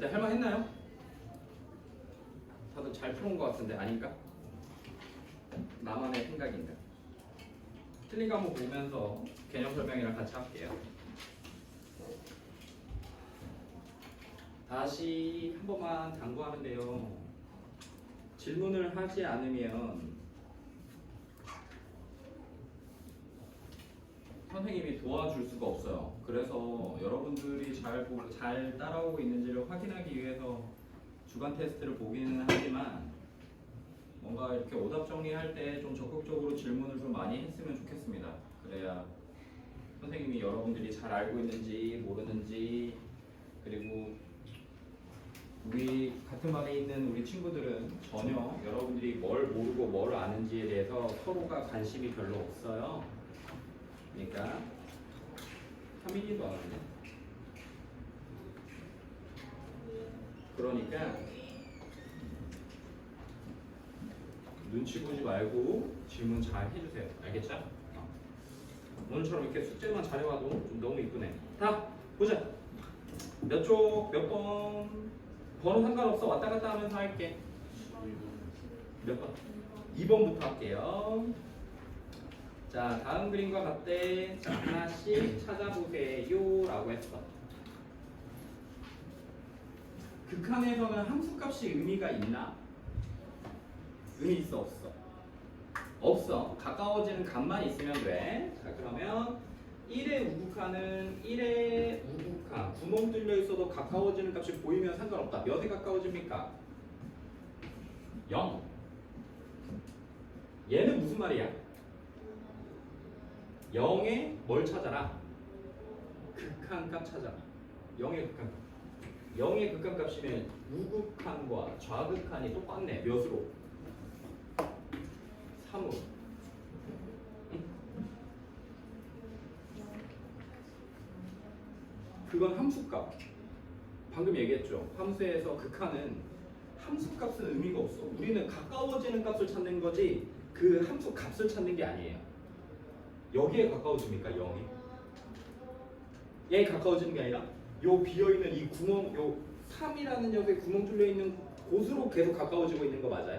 다들 할만했나요? 다들 잘 풀어온 것 같은데 아닌가? 나만의 생각인가? 틀린 거 한번 보면서 개념 설명이랑 같이 할게요. 다시 한 번만 당부하는데요. 질문을 하지 않으면 선생님이 도와줄 수가 없어요. 그래서 여러분들이 잘 따라오고 있는지를 확인하기 위해서 주간 테스트를 보기는 하지만 뭔가 이렇게 오답 정리할 때 좀 적극적으로 질문을 좀 많이 했으면 좋겠습니다. 그래야 선생님이 여러분들이 잘 알고 있는지 모르는지, 그리고 우리 같은 반에 있는 우리 친구들은 전혀 여러분들이 뭘 모르고 뭘 아는지에 대해서 서로가 관심이 별로 없어요. 그러니까 3mm도 안 하네. 그러니까 눈치 보지 말고 질문 잘 해주세요. 알겠죠? 오늘처럼 이렇게 숙제만 잘해와도 좀 너무 이쁘네. 자, 보자. 몇 쪽, 몇 번. 번호 상관없어. 왔다 갔다 하면서 할게. 몇 번? 2번부터 할게요. 자, 다음 그림과 같대. 자, 하나씩 찾아보세요 라고 했어. 극한에서는 함수값이 의미가 있나? 의미 있어 없어? 없어. 가까워지는 값만 있으면 돼. 자, 그러면 1의 우극한은 1의 우극한 구멍 뚫려 있어도 가까워지는 값이 보이면 상관없다. 몇에 가까워집니까? 0. 얘는 무슨 말이야? 0의 뭘 찾아라? 극한값 찾아라. 0의 극한값. 0의 극한값이면 우극한과 좌극한이 똑같네. 몇으로? 3으로. 그건 함수값. 방금 얘기했죠. 함수에서 극한은 함수값은 의미가 없어. 우리는 가까워지는 값을 찾는 거지 그 함수 값을 찾는 게 아니에요. 여기에 가까워집니까? 0이? 얘에 가까워지는 게 아니라 요 비어있는 이 구멍, 요 3이라는 녀석에 구멍 뚫려있는 곳으로 계속 가까워지고 있는 거 맞아요?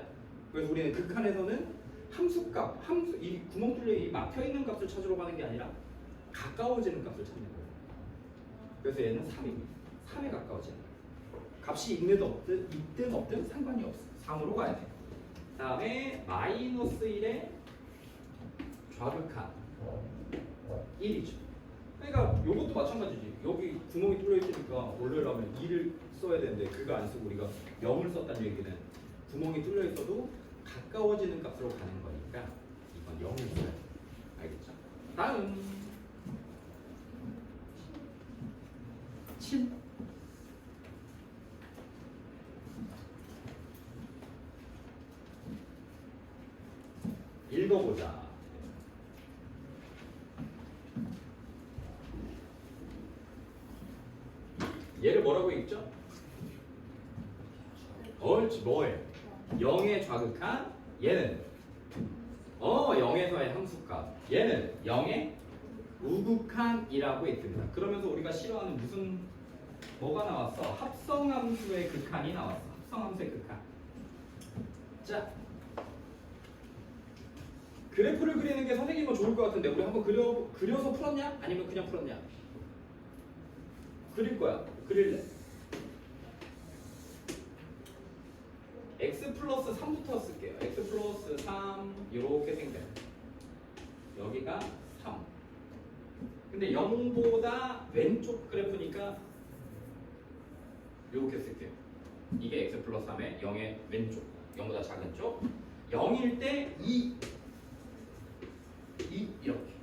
그래서 우리는 극한에서는 함수값, 이 구멍 뚫려 이 막혀있는 값을 찾으러 가는 게 아니라 가까워지는 값을 찾는 거예요. 그래서 얘는 3입니다. 3에 가까워지는 거예요. 값이 있든 없든 상관이 없어. 3으로 가야 돼. 다음에 마이너스 1의 좌극한 1이죠. 그러니까 이것도 마찬가지지. 여기 구멍이 뚫려 있으니까 원래라면 2를 써야 되는데 그거 안 쓰고 우리가 0을 썼다는 얘기는 구멍이 뚫려 있어도 가까워지는 값으로 가는 거니까 이건 0을 써야 돼. 알겠죠? 다음 7. 읽어보자. 얘를 뭐라고 읽죠? 옳지, 뭐해? 0의 좌극한, 얘는 0에서의 함수값, 얘는 0의 우극한이라고 했습니다. 그러면서 우리가 싫어하는 무슨 뭐가 나왔어? 합성함수의 극한이 나왔어. 합성함수의 극한. 자, 그래프를 그리는 게 선생님은 좋을 것 같은데 우리 한번 그려서 풀었냐? 아니면 그냥 풀었냐? 그릴 거야. 그릴래. x 플러스 3부터 쓸게요. x 플러스 3 이렇게 생겨요. 여기가 3. 근데 0보다 왼쪽 그래프니까 이렇게 쓸게요. 이게 x 플러스 3의 0의 왼쪽, 0보다 작은 쪽. 0일 때 2 이렇게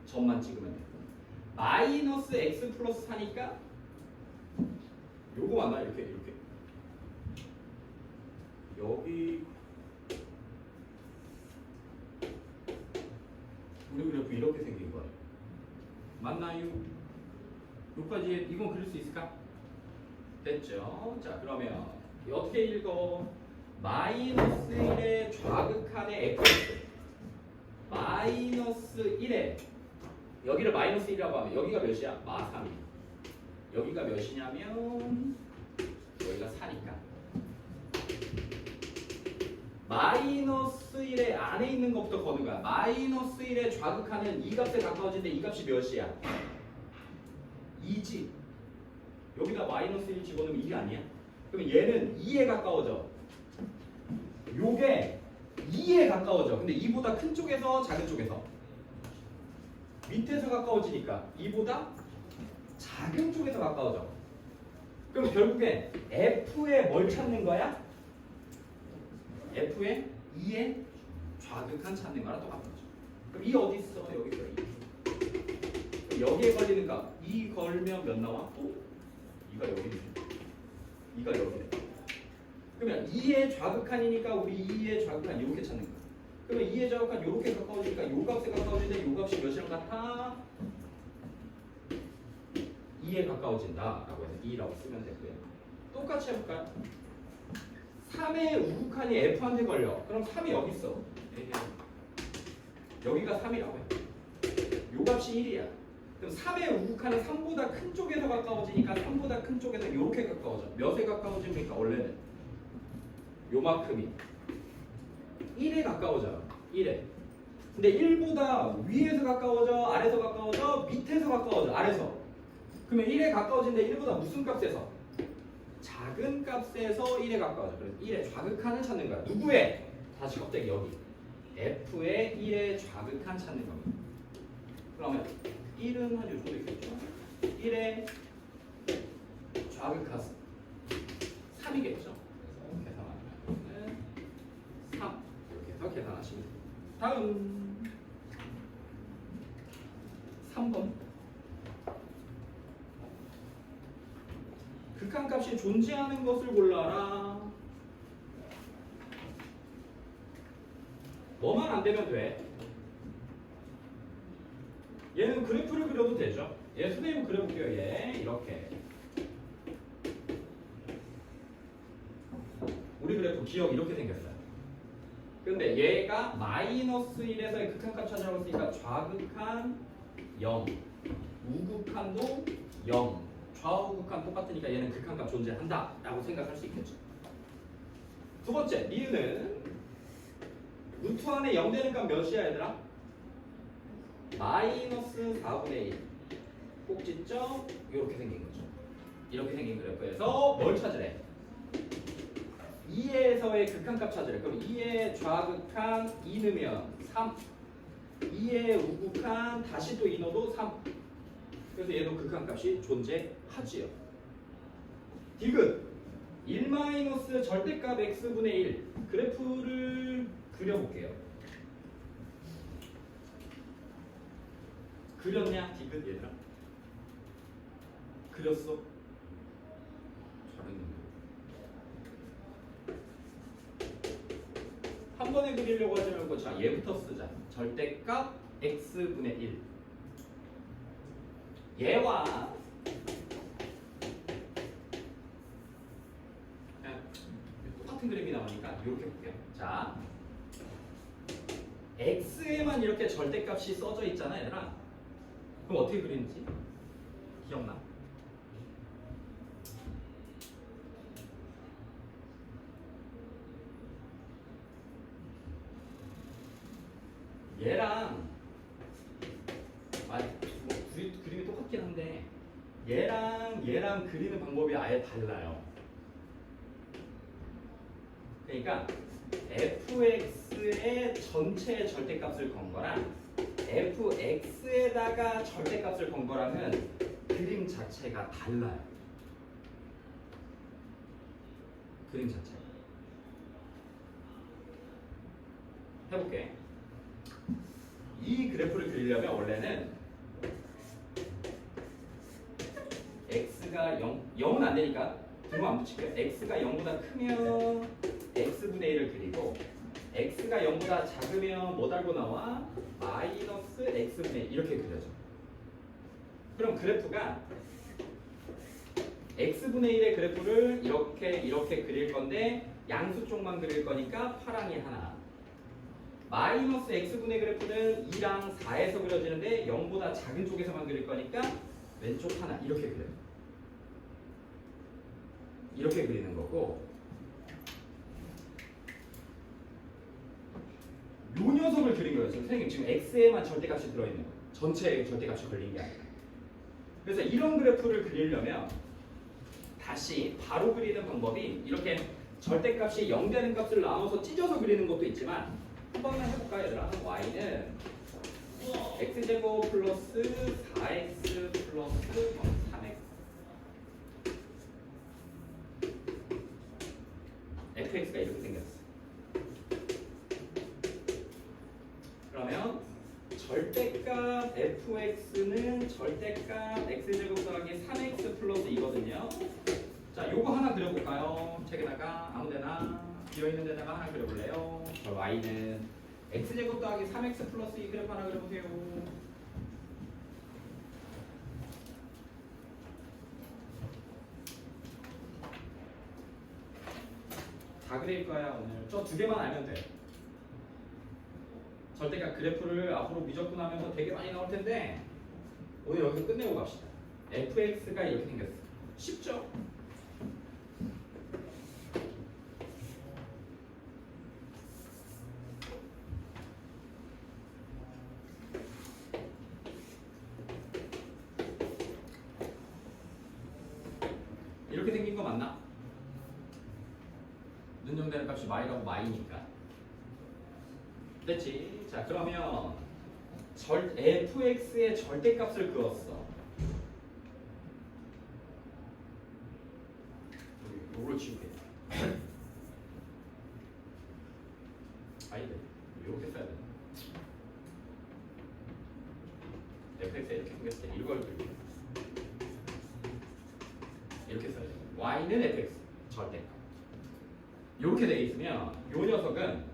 점만 찍으면 돼요. 마이너스 x 플러스 4니까 요거 맞나? 이렇게 여기 우리 그래프 이렇게 생긴 거예요. 맞나요? 여기까지 이건 그릴 수 있을까? 됐죠? 자, 그러면 어떻게 읽어? 마이너스 1의 좌극한의 x 마이너스 1에 여기를 마이너스 1이라고 하면 여기가 몇이야? 마3이. 여기가 몇이냐면 여기가 4니까 마이너스 1의 안에 있는 것부터 거는 거야. 마이너스 1의 좌극하는 이 값에 가까워지는데 이 값이 몇이야? 2지. 여기다 마이너스 1 집어넣으면 2가 아니야? 그러면 얘는 2에 가까워져. 요게 2에 가까워져. 근데 2보다 큰 쪽에서 작은 쪽에서 밑에서 가까워지니까 2보다 작은 쪽에서 가까워져. 그럼 결국에 F에 뭘 찾는 거야? F에 2의 좌극한 찾는 거랑 똑같은 거죠. 그럼 이 어디 있어? 여기 있어. 여기에 걸리는 값 2 걸면 몇 나와? 또 2가 여기 있네. 2가 여기네. 그러면 2의 좌극한이니까 우리 2의 좌극한 이렇게 찾는 거야. 그러면 2의 좌극한 이렇게 가까워지니까 요 값에 가까워지는데 요 값이 몇이랑 같아? 2에 가까워진다라고 해서 2라고 쓰면 되고요. 똑같이 해볼까요? 3의 우극한이 F한테 걸려. 그럼 3이 여기 있어. 여기가 3이라고 해. 요 값이 1이야. 그럼 3의 우극한은 3보다 큰 쪽에서 가까워지니까 3보다 큰 쪽에서 이렇게 가까워져. 몇에 가까워집니까? 원래는 요만큼이 1에 가까워져요. 1에. 근데 1보다 위에서 가까워져? 아래에서 가까워져? 밑에서 가까워져? 아래에서. 그러면 1에 가까워진데 1보다 무슨 값에서? 작은 값에서 1에 가까워져. 그래서 1의 좌극한을 찾는 거야. 누구의? 다시 껍데기 여기. F의 1의 좌극한 찾는 겁니다. 그러면 1은 한 요정도 있겠죠? 1의 좌극한 3이겠죠? 그래서 계산하면 3 이렇게 해서 계산하시면 됩니다. 다음 3번 극한값이 존재하는 것을 골라라. 뭐만 안 되면 돼. 얘는 그래프를 그려도 되죠. 얘 선생님 그려볼게요. 얘 이렇게 우리 그래프 기억 이렇게 생겼어요. 근데 얘가 마이너스 1에서의 극한값 찾으라고 했으니까 좌극한 0 우극한도 0 좌우극한 똑같으니까 얘는 극한값 존재한다 라고 생각할 수 있겠죠. 두 번째 니은은 루트 안에 0 되는 값 몇이야 얘들아? 마이너스 4분의 1 꼭지점 이렇게 생긴 거죠. 이렇게 생긴 그래프에서 뭘 찾으래? 2에서의 극한값 찾으래. 그럼 2의 좌극한 2 넣으면 3 2의 우극한 다시 또 2 넣어도 3 그래서 얘도 극한값이 존재하지요. 디귿 1 절대값 x분의 1 그래프를 그려볼게요. 그렸냐 디귿 얘들아? 그렸어? 잘했는데 한 번에 그리려고 하지 말고 자 얘부터 쓰자. 절대값 x분의 1 얘와 똑같은 그림이 나오니까 이렇게 볼게요. 자 x에만 이렇게 절대값이 써져 있잖아 얘들아. 그럼 어떻게 그리는지 기억나? 얘랑 그림이 똑같긴 한데 얘랑 그리는 방법이 아예 달라요. 그러니까 fx의 전체 절대값을 건 거랑 fx에다가 절대값을 건 거랑은 그림 자체가 달라요. 그림 자체가. 해볼게. 이 그래프를 그리려면 원래는 x가 0은 안 되니까 등호 안 붙일게요. x가 0보다 크면 x분의 1을 그리고 x가 0보다 작으면 뭐 달고 나와? 마이너스 x분의 1 이렇게 그려져. 그럼 그래프가 x분의 1의 그래프를 이렇게 그릴 건데 양수 쪽만 그릴 거니까 파랑이 하나. 마이너스 x분의 그래프는 2랑 4에서 그려지는데 0보다 작은 쪽에서만 그릴 거니까 왼쪽 하나 이렇게 그려요. 이렇게 그리는 거고, 요 녀석을 그린 거예요. 선생님 지금 x에만 절대값이 들어있는 거예요. 전체에 절대값이 걸린 게 아니라. 그래서 이런 그래프를 그리려면 다시 바로 그리는 방법이 이렇게 절대값이 0 되는 값을 나눠서 찢어서 그리는 것도 있지만, 한번 해볼까요, 얘들아? y는 x제곱 플러스 4x 플러스 3x fx가 이렇게 생겼어. 그러면 절대값 fx는 절대값 x제곱 더하기 3x 플러스 이거든요. 자, 요거 하나 그려볼까요? 책에다가 아무데나 비어있는 데다가 하나 그려볼래요? 저 y는 x제곱 더하기 3x 플러스 이 그래프 하나 그려보세요. 다 그릴 거야 오늘. 저 두 개만 알면 돼. 절대값 그래프를 앞으로 미적분 하면서 되게 많이 나올 텐데 오늘 여기서 끝내고 갑시다. fx가 이렇게 생겼어. 쉽죠? 이렇게 생긴 거 맞나? 눈형되는 값이 y라고 y니까. 됐지? 자, 그러면 fx의 절대값을 그었어. 요걸 지우게. 아니네. 이렇게 써야 돼. fx가 이렇게 생겼을 때 이걸 그리고 이렇게 써야 돼. y는 fx 절대값. 이렇게 돼 있으면 요 녀석은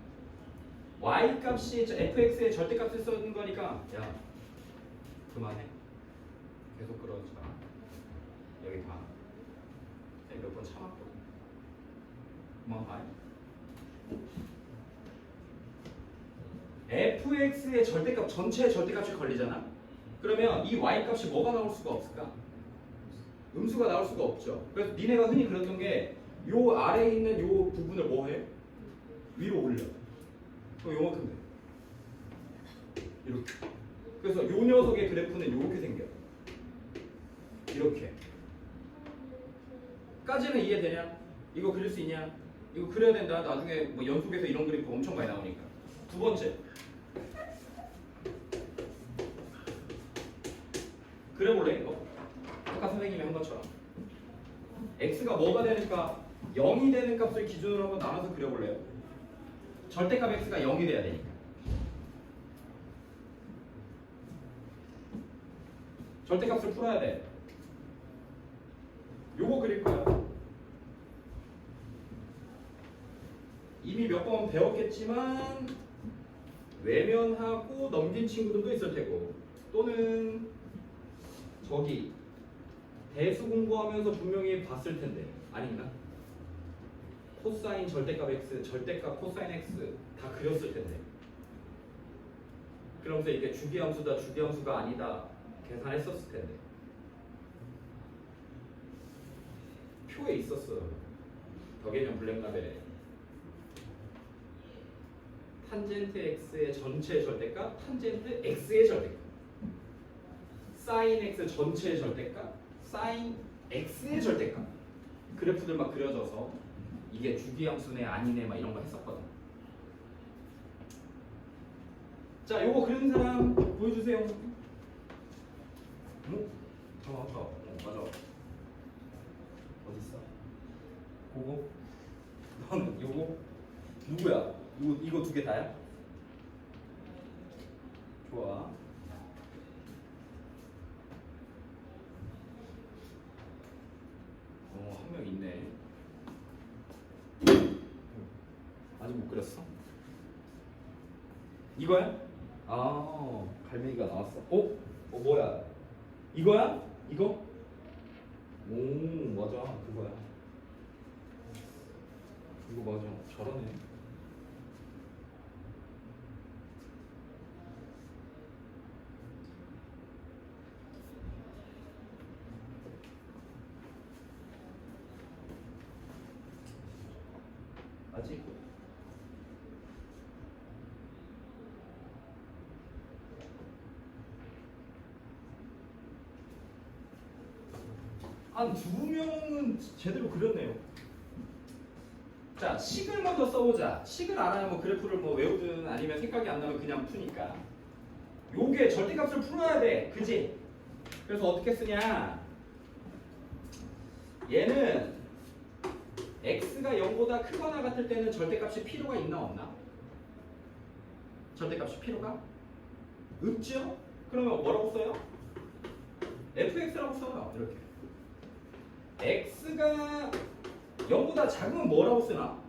y 값이 fx의 절대값을 쓰는 거니까 야 그만해. 계속 그러지 마. 여기 봐. 몇 번 참았거든. 그만 봐. fx의 절대값 전체의 절대값이 걸리잖아. 그러면 이 y 값이 뭐가 나올 수가 없을까? 음수가 나올 수가 없죠. 그래서 니네가 흔히 그랬던 게 요 아래에 있는 요 부분을 뭐 해? 위로 올려. 그럼 요만큼 돼. 이렇게. 그래서 요 녀석의 그래프는 요렇게 생겨. 이렇게. 까지는 이해되냐? 이거 그릴 수 있냐? 이거 그려야 된다. 나중에 뭐 연속해서 이런 그래프 엄청 많이 나오니까. 두 번째. 그려볼래 이거? 아까 선생님이 한 것처럼. x가 뭐가 되니까 0이 되는 값을 기준으로 한번 나눠서 그려볼래요? 절대값 x가 0이 돼야 되니까. 절대값을 풀어야 돼. 요거 그릴 거야. 이미 몇 번 배웠겠지만 외면하고 넘긴 친구들도 있을 테고, 또는 저기 대수 공부하면서 분명히 봤을 텐데 아닌가? 코사인 절대값 x, 절대값 코사인 x 다 그렸을 텐데. 그러면서 이게 주기함수다, 주기함수가 아니다 계산했었을 텐데. 표에 있었어. 덕개념 블랙라벨에. 탄젠트 x의 전체 절대값, 탄젠트 x의 절대값. 사인 x 전체의 절대값, 사인 x의 절대값. 그래프들 막 그려져서 이게 주기함수네 아니네 막 이런 거 했었거든. 자, 요거 그린 사람 보여주세요. 응? 맞아. 맞아. 어디 있어? 그거? 넌 요거? 누구야? 이거 두 개 다야? 좋아. 한 명 있네. 아직 못 그렸어? 이거야? 아, 갈매기가 나왔어. 뭐야? 이거야? 이거? 오, 맞아. 그거야. 이거 맞아. 잘하네. 하지? 한 두 명은 제대로 그렸네요. 자, 식을 먼저 써보자. 식을 알아야 뭐 그래프를 뭐 외우든 아니면 생각이 안 나면 그냥 푸니까. 요게 절대값을 풀어야 돼. 그지? 그래서 어떻게 쓰냐? 얘는 x가 0보다 크거나 같을 때는 절대값이 필요가 있나 없나? 절대값이 필요가 없죠? 그러면 뭐라고 써요? fx라고 써요. 이렇게. x가 0보다 작으면 뭐라고 쓰나?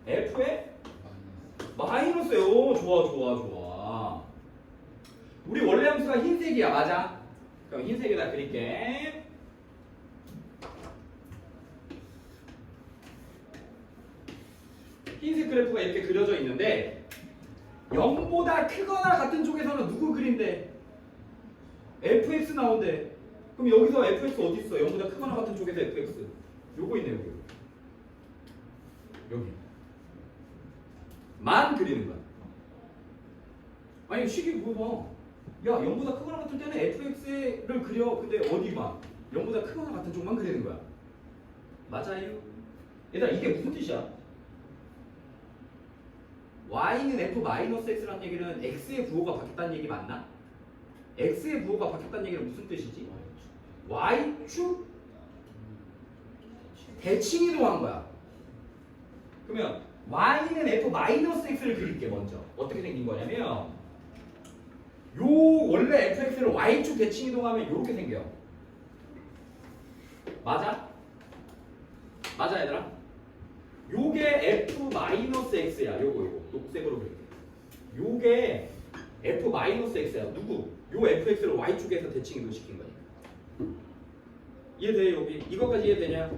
f에 마이너스요. 좋아. 우리 원래 함수가 흰색이야. 맞아? 그럼 흰색에다 그릴게. 흰색 그래프가 이렇게 그려져 있는데 0보다 크거나 같은 쪽에서는 누구 그린데? fx 나온대. 그럼 여기서 fx 어디 있어? 0보다 크거나 같은 쪽에서 fx. 요거 있네 여기. 여기. 만 그리는 거야. 아니 식이 그거 봐. 야 0보다 크거나 같은 때는 fx를 그려. 근데 어디만? 0보다 크거나 같은 쪽만 그리는 거야. 맞아요? 얘들아 이게 무슨 뜻이야? y는 f-x라는 얘기는 x의 부호가 바뀌었다는 얘기 맞나? x의 부호가 바뀌었다는 얘기는 무슨 뜻이지? y축 대칭이동한 거야. 그러면 y는 f-x를 그릴게. 먼저 어떻게 생긴 거냐면 요 원래 fx를 y축 대칭이동하면 요렇게 생겨. 맞아? 맞아 얘들아? 요게 f-x야. 요거 녹색으로 그릴게. 요게 f-x야. 누구? 요 fx를 y축에서 대칭이동 시킨 거니까. 이해돼? 여기 이거까지 이해되냐?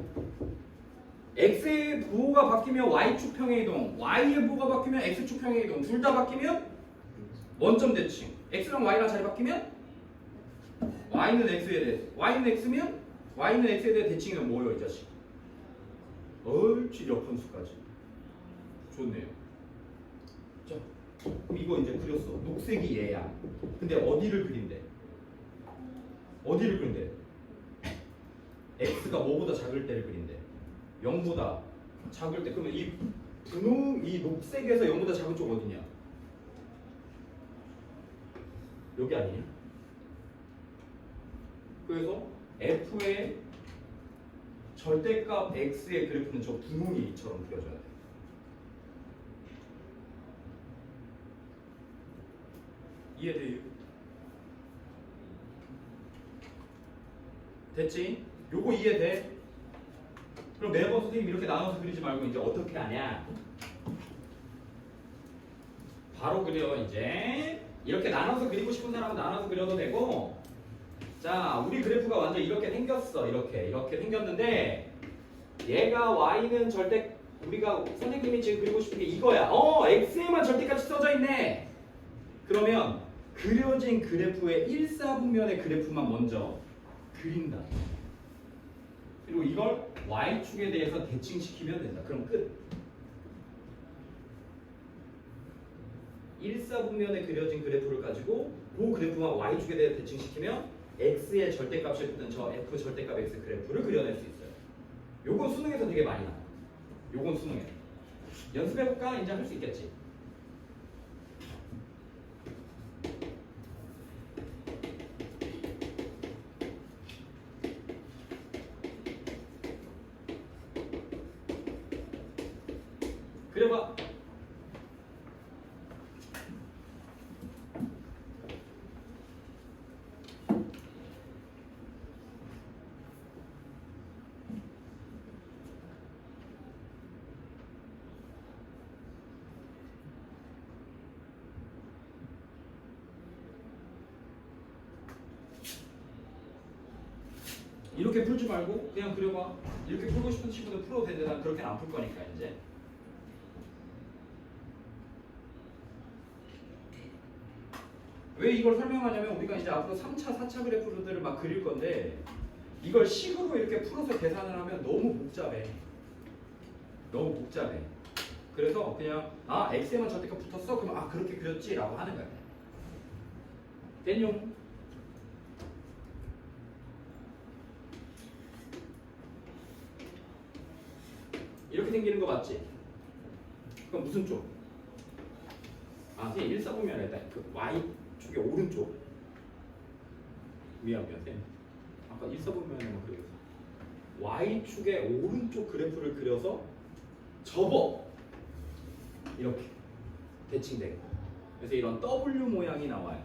x의 부호가 바뀌면 y축 평행이동, y의 부호가 바뀌면 x축 평행이동. 둘 다 바뀌면 원점 대칭. x랑 y랑 자리 바뀌면 y는 x에 대해 y는 x면 y는 x에 대해 대칭이동 뭐예요 이 자식? 옳지. 역함수까지. 좋네요. 자, 그럼 이거 이제 그렸어. 녹색이 얘야. 근데 어디를 그린대? 어디를 그린대? x가 뭐보다 작을 때를 그린대. 0보다 작을 때. 그러면 이 분홍, 이 녹색에서 0보다 작은 쪽 어디냐? 여기 아니냐? 그래서 f의 절대값 x의 그래프는 저 분홍이처럼 그려줘야 돼. 이해돼요? 됐지? 요거 이해돼? 그럼 매번 선생님 이렇게 나눠서 그리지 말고 이제 어떻게 하냐? 바로 그려. 이제 이렇게 나눠서 그리고 싶은 사람은 나눠서 그려도 되고. 자, 우리 그래프가 완전 이렇게 생겼어. 이렇게 생겼는데 얘가 y는 절대, 우리가 선생님이 지금 그리고 싶은 게 이거야. x에만 절대값이 써져 있네. 그러면 그려진 그래프의 1사분면의 그래프만 먼저 그린다. 그리고 이걸 y축에 대해서 대칭시키면 된다. 그럼 끝. 1사분면에 그려진 그래프를 가지고 그 그래프만 y축에 대해서 대칭시키면 x의 절대값이 붙은 저 f 절대값 x 그래프를 그려낼 수 있어요. 요건 수능에서 되게 많이 나와. 요건 수능에. 연습해볼까? 이제 할 수 있겠지. 그려봐. 이렇게 풀지 말고 그냥 그려봐. 이렇게 풀고 싶은 친구들 풀어도 되는데 난 그렇게 안 풀 거니까 이제. 왜 이걸 설명하냐면 우리가 이제 앞으로 3차, 4차 그래프들을 막 그릴 건데 이걸 식으로 이렇게 풀어서 계산을 하면 너무 복잡해. 너무 복잡해. 그래서 그냥 x에만 절대값 붙었어? 그럼 그렇게 그렸지? 라고 하는 거야. 됐용. 이렇게 생기는 거 맞지? 그럼 무슨 쪽? 선생님 일사분면 일단 그 y축의 오른쪽. 미안. 아까 일사분면에만 그려서 y축의 오른쪽 그래프를 그려서 접어. 이렇게 대칭되고. 그래서 이런 W 모양이 나와요.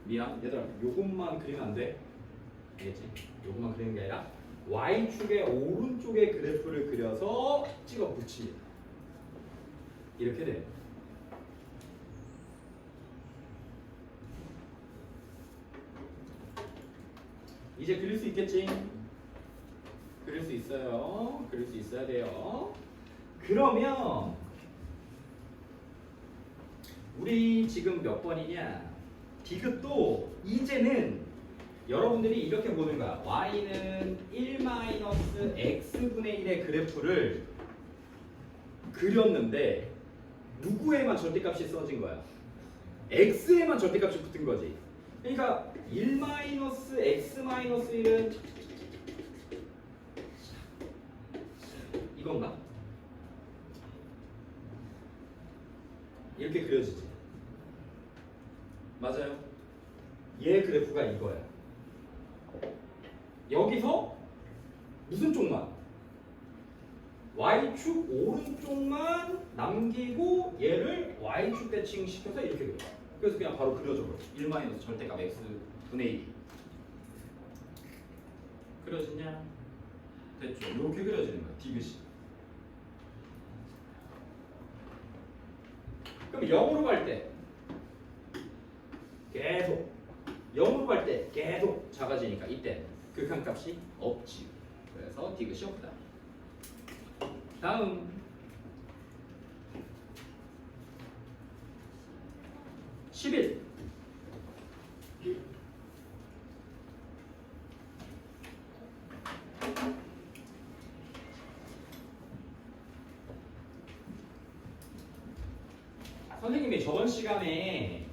미안 얘들아, 요것만 그리면 안 돼. 알겠지? 요것만 그리는 게 아니라 y축의 오른쪽에 그래프를 그려서 찍어 붙입니다. 이렇게 돼요. 이제 그릴 수 있겠지? 그릴 수 있어요. 그릴 수 있어야 돼요. 그러면 우리 지금 몇 번이냐? 디귿도 이제는 여러분들이 이렇게 보는 거야. y는 1-x분의 1의 그래프를 그렸는데 누구에만 절대값이 써진 거야? x에만 절대값이 붙은 거지. 그러니까 1-x-1은 이건가? 이렇게 그려지지. 맞아요. 얘 그래프가 이거야. 여기서 무슨 쪽만? y축 오른쪽만 남기고 얘를 y축 대칭시켜서 이렇게 그려. 그래서 그냥 바로 그려줘 버려. 1- 절대값 x분의 1이 그려지냐? 됐죠. 이렇게 그려지는 거야. 디귿이. 그럼 0으로 갈 때 계속 0으로 갈 때 계속 작아지니까 이때 극한값이 없지. 그래서 디귿이 없다. 다음 11. 선생님이 저번 시간에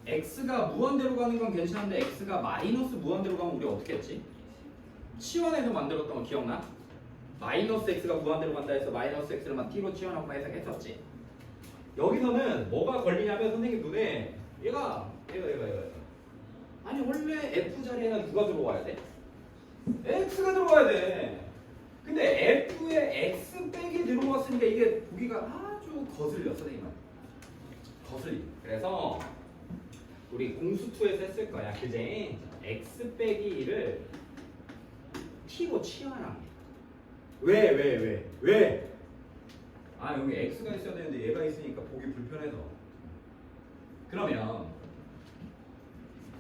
x가 무한대로 가는 건 괜찮은데 x가 마이너스 무한대로 가면 우리 어떻게 했지? 치환해서 만들었던 거 기억나? 마이너스 x가 무한대로 간다 해서 마이너스 x를 t로 치환하고 해석했었지. 여기서는 뭐가 걸리냐면 선생님 눈에 얘가 아니 원래 f 자리에는 누가 들어와야 돼? x가 들어와야 돼. 근데 f에 x 빼기 들어왔으니까 이게 보기가 아주 거슬려. 선생님은 거슬리. 그래서 우리 공수2에서 했을 거야. 그제 x 빼기 1을 t로 치환합니다. 왜? 여기 x가 있어야 되는데 얘가 있으니까 보기 불편해서. 그러면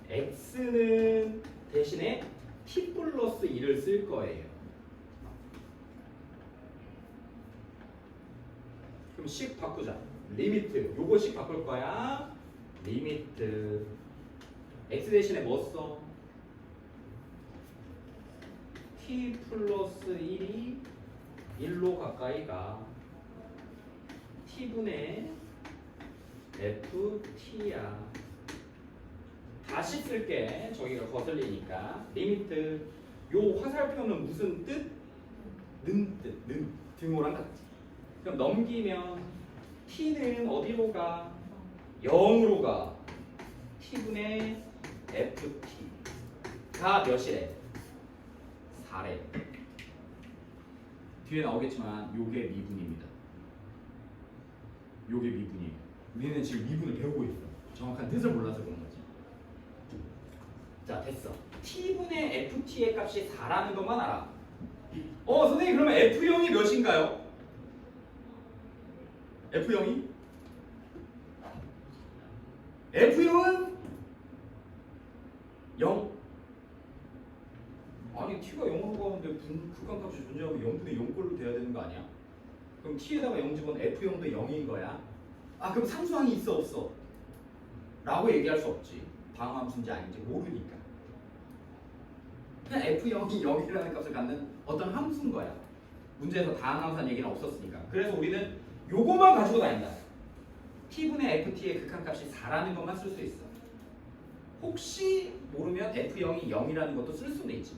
x는 대신에 t 플러스 1을 쓸 거예요. 그럼 식 바꾸자. 리미트. 요거 식 바꿀 거야. 리미트. x 대신에 뭐 써? t 플러스 1이 1로 가까이 가. t분의 ft야. 다시 쓸게. 저기가 거슬리니까. 리미트. 요 화살표는 무슨 뜻? 는 뜻. 는. 등호랑 같지. 그럼 넘기면 t는 어디로 가? 0으로 가. t분의 ft가 몇이래? 4래. 뒤에 나오겠지만 요게 미분입니다. 요게 미분이에요. 우리는 지금 미분을 배우고 있어. 정확한 뜻을 몰라서 그런 거지. 자, 됐어. t분의 ft의 값이 4라는 것만 알아. 선생님 그러면 f0이 몇인가요? f0이? f0은 0. 아니 t가 0으로 가는데 극한값이 존재하면 0분의 0꼴로 돼야 되는 거 아니야? 그럼 t에다가 0 집어넣으면 f0도 0인 거야. 아 그럼 상수항이 있어 없어? 라고 얘기할 수 없지. 방함수인지 아닌지 모르니까. 그냥 F0이 0이라는 값을 갖는 어떤 함수인 거야. 문제에서 다항함수한 얘기는 없었으니까. 그래서 우리는 요거만 가지고 다닌다. T분의 FT의 극한값이 4라는 것만 쓸 수 있어. 혹시 모르면 F0이 0이라는 것도 쓸 수는 있지.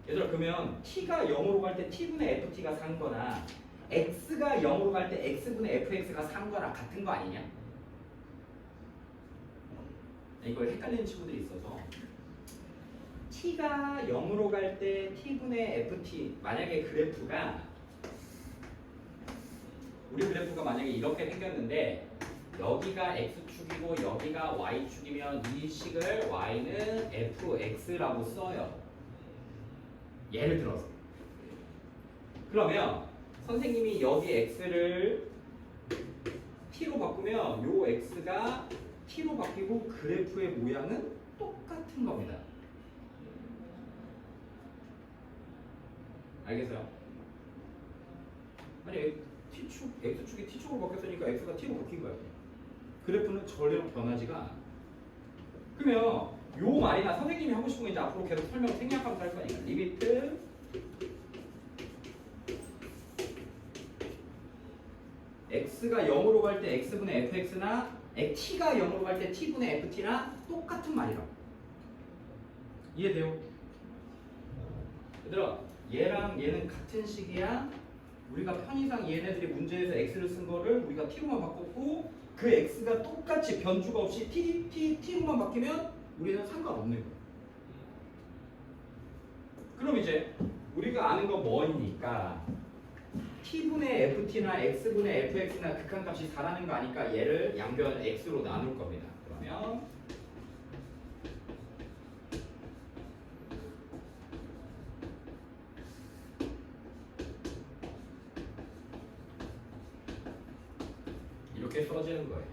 얘들아 그러면 T가 0으로 갈 때 T분의 FT가 3 거나 X가 0으로 갈 때 X분의 FX가 3 거나 같은 거 아니냐? 이걸 헷갈리는 친구들이 있어서 T가 0으로 갈 때 T분의 FT 만약에 그래프가 우리 그래프가 만약에 이렇게 생겼는데 여기가 X축이고 여기가 Y축이면 이 식을 Y는 FX라고 써요. 예를 들어서 그러면 선생님이 여기 X를 T로 바꾸면 요 X가 T로 바뀌고 그래프의 모양은 똑같은 겁니다. 알겠어요? 아니 T축, X축이 T축으로 바뀌었으니까 X가 T로 바뀐 거야. 그래프는 전혀 변하지가 않아. 그러면 요 말이나 선생님이 하고 싶은 거 이제 앞으로 계속 설명 생략하면서 할 거니까 리미트 X가 0으로 갈 때 X분의 FX나 T가 0으로 갈 때 T분의 FT나 똑같은 말이라고. 이해돼요? 얘들아 얘랑 얘는 같은 식이야. 우리가 편의상 얘네들이 문제에서 X를 쓴 거를 우리가 T로만 바꿨고 그 X가 똑같이 변주가 없이 T로만 바뀌면 우리는 상관없는 거야. 그럼 이제 우리가 아는 거 뭐입니까? T분의 FT나 X분의 FX나 극한값이 4라는 거 아니까 얘를 양변 X로 나눌 겁니다. 그러면 이렇게 써지는 거예요.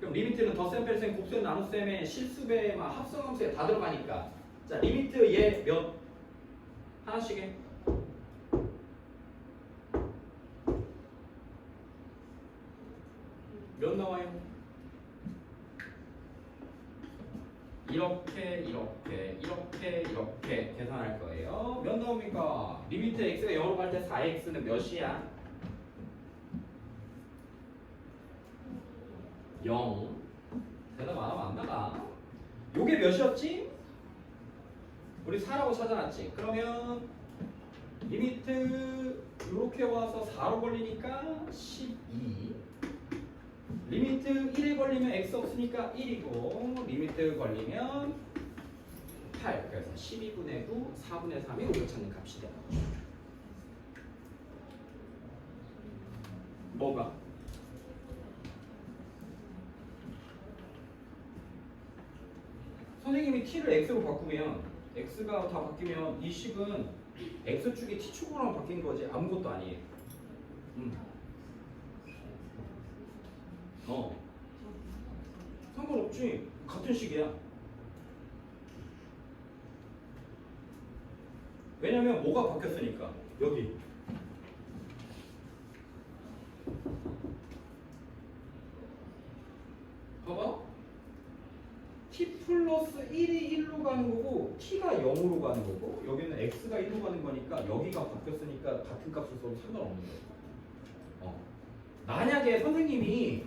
그럼 리미트는 덧셈, 뺄셈, 곱셈, 나눗셈에 실수배, 막 합성함수에 다 들어가니까 자 리미트 얘 몇? 하나씩 해. 몇 나와요? 이렇게 계산할 거예요. 몇 나옵니까? 리미트 x가 0으로 갈 때 4x는 몇이야? 0. 대답 안 하면 안 나가. 요게 몇이었지? 우리 4라고 찾아놨지. 그러면 리미트 이렇게 와서 4로 걸리니까 12. 리미트 1에 걸리면 x 없으니까 1이고 리미트 걸리면 8. 그래서 12분의 9, 4분의 3이 우리가 찾는 값이 되는 거죠. 뭐가? 선생님이 t를 x로 바꾸면 x가 다 바뀌면 이 식은 x축이 t축으로만 바뀐 거지 아무것도 아니에요. 상관없지. 같은 식이야. 왜냐면 뭐가 바뀌었으니까. 여기 봐봐. t 플러스 1이 1로 가는 거고 t가 0으로 가는 거고 여기는 x가 1로 가는 거니까 여기가 바뀌었으니까 같은 값을 써도 상관없는 거예요. 만약에 선생님이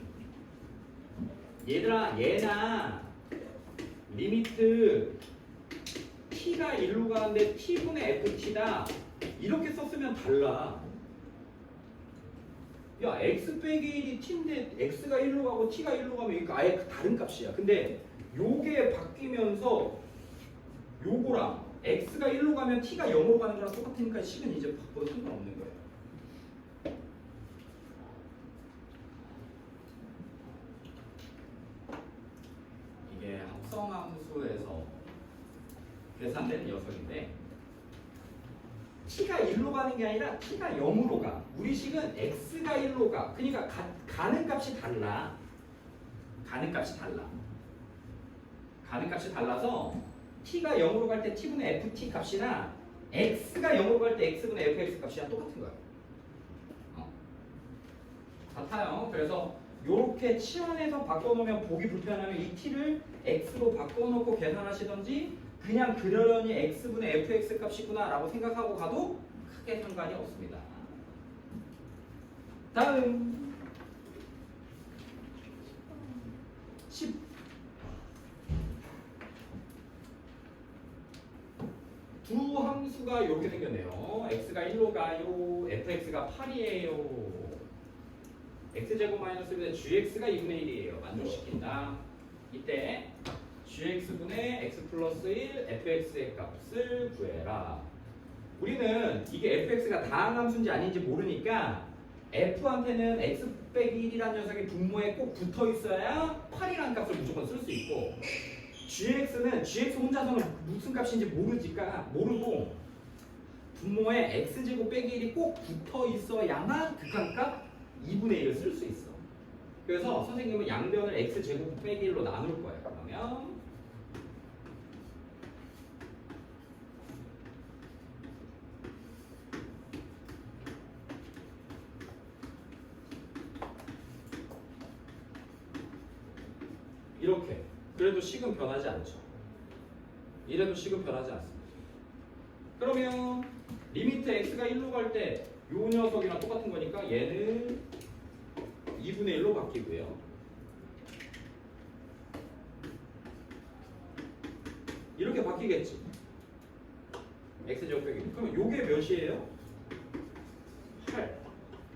얘들아 얘나 리미트 t가 1로 가는데 t분의 ft다 이렇게 썼으면 달라. 야 x 빼기 1이 t인데 x가 1로 가고 t가 1로 가면 이거 아예 다른 값이야. 근데 요게 바뀌면서 요거랑 x가 1로 가면 t가 0으로 가는 거랑 똑같으니까 식은 이제 바꿔도 상관없는 거예요. 이게 합성함수에서 계산된 녀석인데 t가 1로 가는 게 아니라 t가 0으로 가. 우리 식은 x가 1로 가. 그러니까 가는 값이 달라. 가는 값이 달라. 가는 값이 달라서 t가 0으로 갈 때 t분의 ft 값이나 x가 0으로 갈 때 x분의 fx 값이랑 똑같은 거야. 같아요. 그래서 이렇게 치환해서 바꿔놓으면 보기 불편하면 이 t를 x로 바꿔놓고 계산하시던지 그냥 그러려니 x분의 fx 값이구나 라고 생각하고 가도 크게 상관이 없습니다. 다음 10. 두 함수가 이렇게 생겼네요. x가 1로 가요. fx가 8이에요. x제곱 마이너스 1에 gx가 2분의 1이에요. 만족시킨다. 이때 gx분의 x 플러스 1 fx의 값을 구해라. 우리는 이게 fx가 다항함수인지 아닌지 모르니까 f한테는 x 빼기 1이라는 녀석이 분모에 꼭 붙어 있어야 8이라는 값을 무조건 쓸 수 있고 gx는 gx 혼자서는 무슨 값인지 모르고 분모에 x제곱 빼기 1이 꼭 붙어 있어야만 극한값 2분의 1을 쓸 수 있어. 그래서 선생님은 양변을 x제곱 빼기 1로 나눌 거예요. 그러면 이렇게. 그래도 식은 변하지 않죠. 이래도 식은 변하지 않습니다. 그러면 리미트 x가 1로 갈 때 이 녀석이랑 똑같은 거니까 얘는 2분의 1로 바뀌고요. 이렇게 바뀌겠지. x제곱 빼기. 그러면 요게 몇이에요? 8.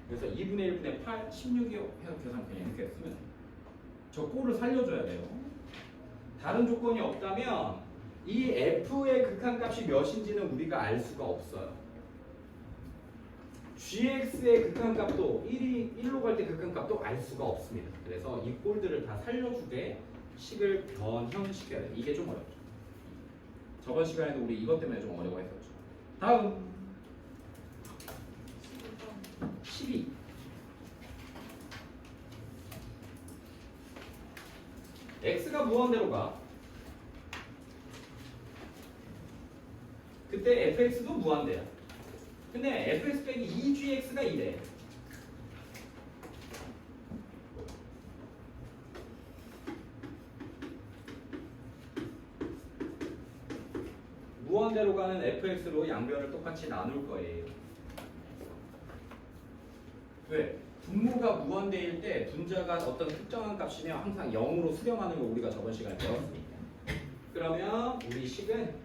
그래서 2분의 1분의 8, 16이요. 해서 계산 그냥 이렇게 쓰면 저 꼴을 살려줘야 돼요. 다른 조건이 없다면 이 f의 극한값이 몇인지는 우리가 알 수가 없어요. gx의 극한값도 1로 갈 때 극한값도 알 수가 없습니다. 그래서 이 꼴들을 다 살려주게 식을 변형시켜야 돼요. 이게 좀 어렵죠. 저번 시간에도 우리 이것 때문에 좀 어려워했었죠. 다음 12. x가 무한대로 가. 그때 fx도 무한대야. 근데 fx 빼기 2gx가 이래. 무한대로 가는 fx로 양변을 똑같이 나눌 거예요. 왜? 분모가 무한대일 때 분자가 어떤 특정한 값이면 항상 0으로 수렴하는 거 우리가 저번 시간에 배웠으니까. 그러면 우리 식은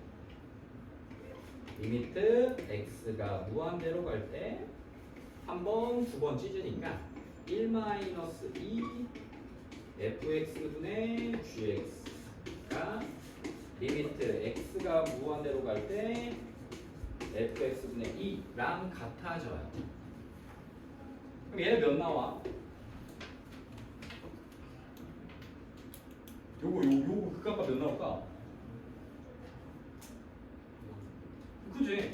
리미트 x가 무한대로 갈 때 한 번, 두 번 찢으니까 1-2 fx분의 gx가 리미트 x가 무한대로 갈 때 fx분의 2랑 같아져요. 그럼 얘는 몇 나와? 요거 극한값 몇 나올까? 그지?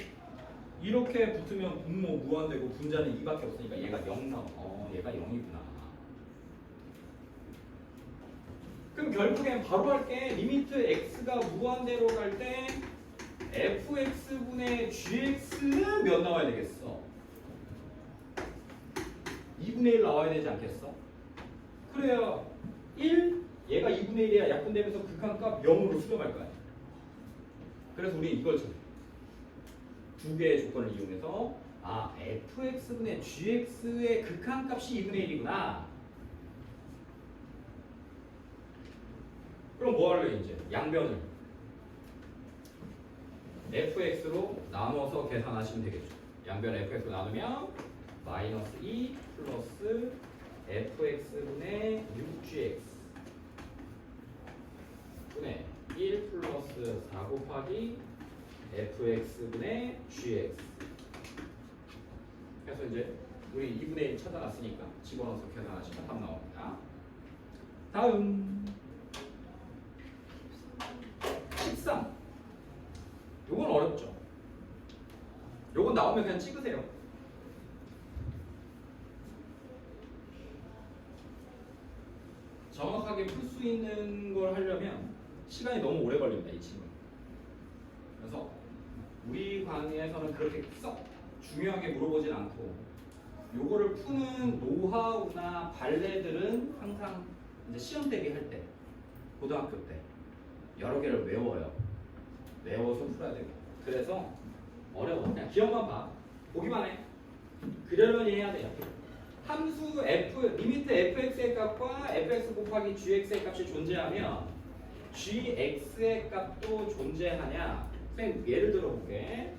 이렇게 붙으면 분모 무한되고 분자는 2밖에 없으니까 얘가 0 나와. 얘가 0이구나. 그럼 결국엔 바로 할게. 리미트 x가 무한대로 갈 때 fx분의 gx는 몇 나와야 되겠어? 2분의 1 나와야 되지 않겠어? 그래야 1, 얘가 2분의 1이야 약분되면서 극한값 0으로 수렴할 거야. 그래서 우리 이걸 쳐. 두 개의 조건을 이용해서 fx분의 gx의 극한값이 2분의 1이구나. 그럼 뭐 할래 이제? 양변을 fx로 나눠서 계산하시면 되겠죠. 양변 fx로 나누면 마이너스 2 플러스 fx분의 6gx 분의 1 플러스 4 곱하기 fx분의 gx. 그래서 이제 우리 2분의 1 찾아놨으니까 집어넣어서 계산하시면 답 나옵니다. 다음 13. 요건 어렵죠. 요건 나오면 그냥 찍으세요. 정확하게 풀 수 있는 걸 하려면 시간이 너무 오래 걸립니다, 이 친구. 그래서 우리 강의에서는 그렇게 썩 중요하게 물어보진 않고 요거를 푸는 노하우나 발레들은 항상 이제 시험 대비할 때, 고등학교 때 여러 개를 외워요. 외워서 풀어야 되고. 그래서 어려워. 그냥 기억만 봐. 보기만 해. 그려려니 해야 돼요. 함수 f 리미트 fx의 값과 fx 곱하기 gx의 값이 존재하면 gx의 값도 존재하냐? 선생님 예를 들어 볼게.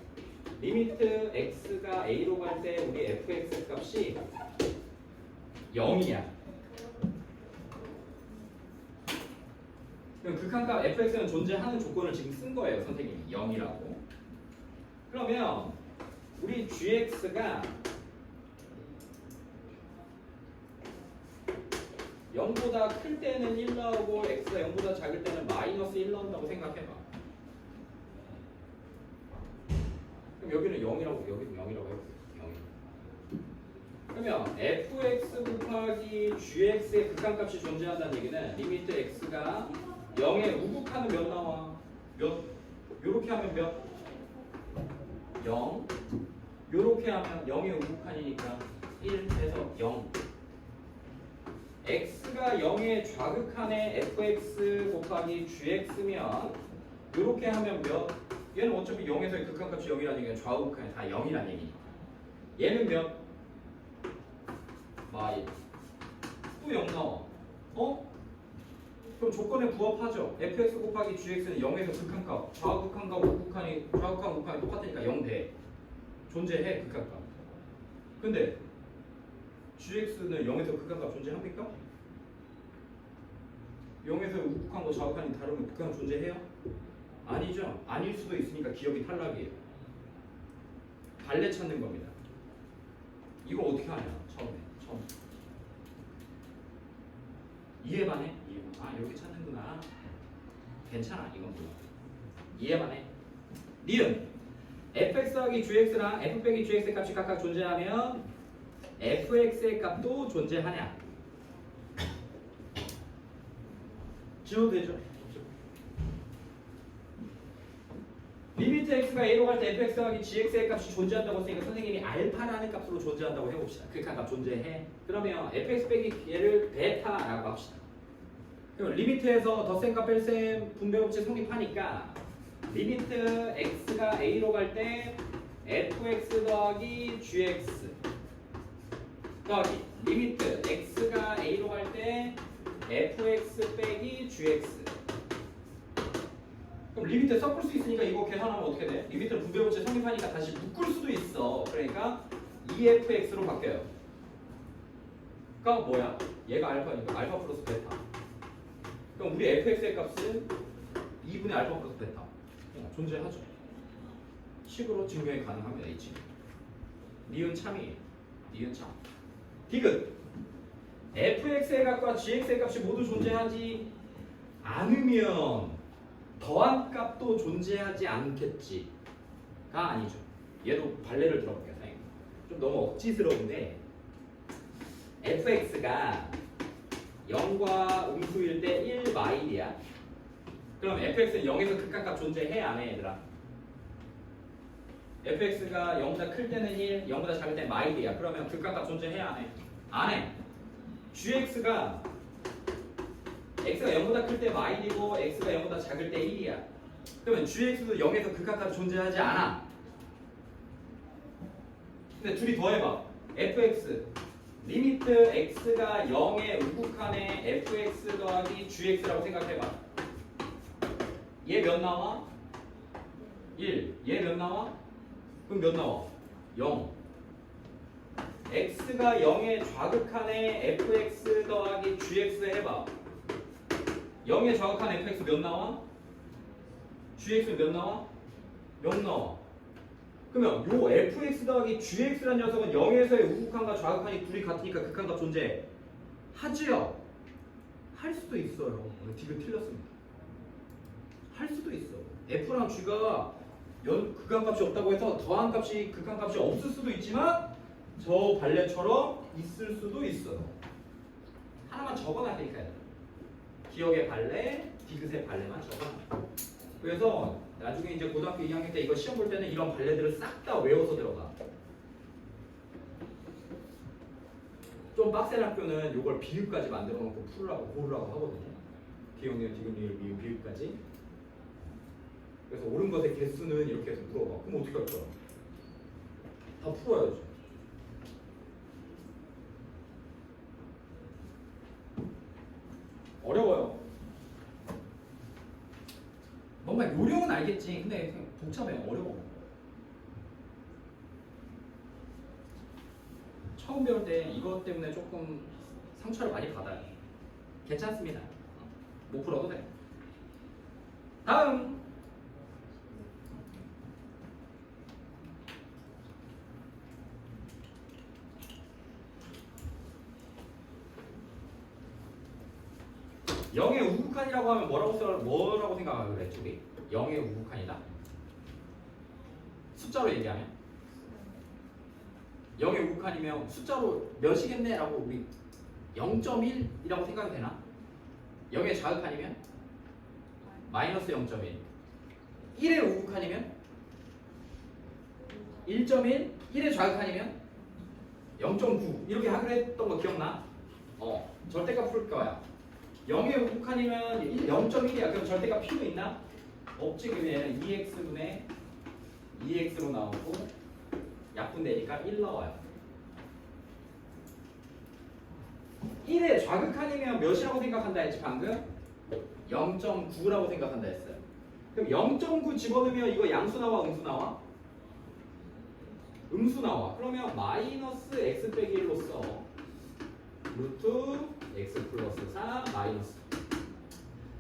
리미트 x가 a로 갈 때 우리 fx 값이 0이야. 그럼 극한값 fx는 존재하는 조건을 지금 쓴 거예요, 선생님이 0이라고. 그러면 우리 gx가 0보다 클 때는 1 나오고 x가 0보다 작을 때는 마이너스 1 나온다고 생각해봐. 그럼 여기는 0이라고, 여기는 0이라고 해볼게요. 0. 그러면 fx 곱하기 gx의 극한값이 존재한다는 얘기는 리미트 x가 0에 우극하는 몇 나와? 몇? 요렇게 하면 몇? 0. 요렇게 하면 0에 우극한이니까 1 해서 0. x가 0의 좌극한의 fx 곱하기 gx면 요렇게 하면 몇? 얘는 어차피 0에서의 극한값이 0이라는 얘기는 좌우극한이 다 0이라는 얘기니까. 얘는 몇? 마이. 또 0 나와. 어? 그럼 조건에 부합하죠. fx 곱하기 gx는 0에서 극한값, 좌우극한과 우극한이, 좌우극한 우극한이 똑같으니까 0 돼. 존재해, 극한값. 근데 gx는 0에서 극한값 존재합니까? 0에서 우극한과 좌우극한이 다르면 극한값 존재해요? 아니죠. 아닐 수도 있으니까 기억이 탈락이에요. 발레 찾는 겁니다. 이거 어떻게 하냐? 처음. 이해만 해? 아, 이렇게 찾는구나. 괜찮아, 이건 몰라. 이해만 해. 니은 fx 더하기 gx랑 f 빼기 gx의 값이 각각 존재하면 fx의 값도 존재하냐? 지워도 되죠? 리미트 x가 a로 갈 때 fx 더하기 gx의 값이 존재한다고 했으니까 선생님이 알파라는 값으로 존재한다고 해봅시다. 극한값 존재해. 그러면 fx 빼기 얘를 베타라고 합시다. 그럼 리미트에서 덧셈 값 뺄셈 분배법칙 성립하니까 리미트 x가 a로 갈 때 fx 더하기 gx 더하기 리미트 x가 a로 갈 때 fx 빼기 gx. 그럼 리미트 섞을 수 있으니까 이거 계산하면 어떻게 돼? 리미트 분배법칙 성립하니까 다시 묶을 수도 있어. 그러니까 2fx로 바뀌어요. 그러니까 뭐야? 얘가 알파니까 알파 플러스 베타. 그럼 우리 fx의 값은 2분의 알파 플러스 베타. 존재하죠. 식으로 증명이 가능합니다. 이 식. 니은 참이에요. 니은 참. 디귿. fx의 값과 gx의 값이 모두 존재하지 않으면 더한 값도 존재하지 않겠지가 아니죠. 얘도 발레를 들어볼게요. 좀 너무 억지스러운데 fx가 0과 음수일 때 1 마일이야. 그럼 fx는 0에서 극한값 존재해 안 해 얘들아? fx가 0보다 클 때는 1, 0보다 작을 때는 마일이야. 그러면 극한값 존재해 안 해? 안 해. gx가 x가 0보다 클 때 마일이고 x가 0보다 작을 때 1이야. 그러면 gx도 0에서 극한값 존재하지 않아. 근데 둘이 더해봐. fx 리미트 x가 0의 우극한의 fx 더하기 gx라고 생각해봐. 얘 몇 나와? 1. 얘 몇 나와? 그럼 몇 나와? 0. x가 0의 좌극한의 fx 더하기 gx 해봐. 0의 좌극한 fx 몇 나와? gx는 몇 나와? 0 나와. 그러면 요 fx 더하기 gx라는 녀석은 0에서의 우극한과 좌극한이 둘이 같으니까 극한값 존재 하지요? 할 수도 있어요. 디귿 틀렸습니다. 할 수도 있어. f랑 g가 극한값이 없다고 해서 더한 값이 극한값이 없을 수도 있지만 저 발레처럼 있을 수도 있어요. 하나만 적어놔야니까요. 기억의 발레, 디귿의 발레만 적어놔. 그래서 나중에 이제 고등학교 2학년 때 이거 시험 볼 때는 이런 발레들을 싹 다 외워서 들어가. 좀 빡센 학교는 이걸 비율까지 만들어 놓고 풀으라고 고르라고 하거든요. 기억력, 디귿률, 미분, 비율까지. 그래서 옳은 것의 개수는 이렇게 해서 물어봐. 그럼 어떻게 할 거야? 다 풀어야지. 어려워요. 뭔가 요령은 알겠지. 근데 복잡해. 어려워. 처음 배울 때 이것 때문에 조금 상처를 많이 받아요. 괜찮습니다. 못 풀어도 돼. 다음. 영의 우극한이라고 하면 뭐라고 생각하고 그래, 우리? 영의 우극한이다. 숫자로 얘기하면 영의 우극한이면 숫자로 몇이겠네? 라고 우리 0.1이라고 생각이 되나? 영의 자극한이면 마이너스 0.1. 1의 우극한이면 1.1. 1의 자극한이면 0.9. 이렇게 하기로 했던 거 기억나? 절대값 풀 거야. 0의 우극한이면 0.1이야. 그럼 절대값 필요 있나? 없지. 그러면 얘는 2x분의 2x로 나오고 약분되니까 1 나와요. 1의 좌극한이면 몇이라고 생각한다 했지 방금? 0.9라고 생각한다 했어요. 그럼 0.9 집어넣으면 이거 양수 나와 음수 나와? 음수 나와. 그러면 마이너스 x 빼기 1로 써. 루트 x 플러스 4 마이너스.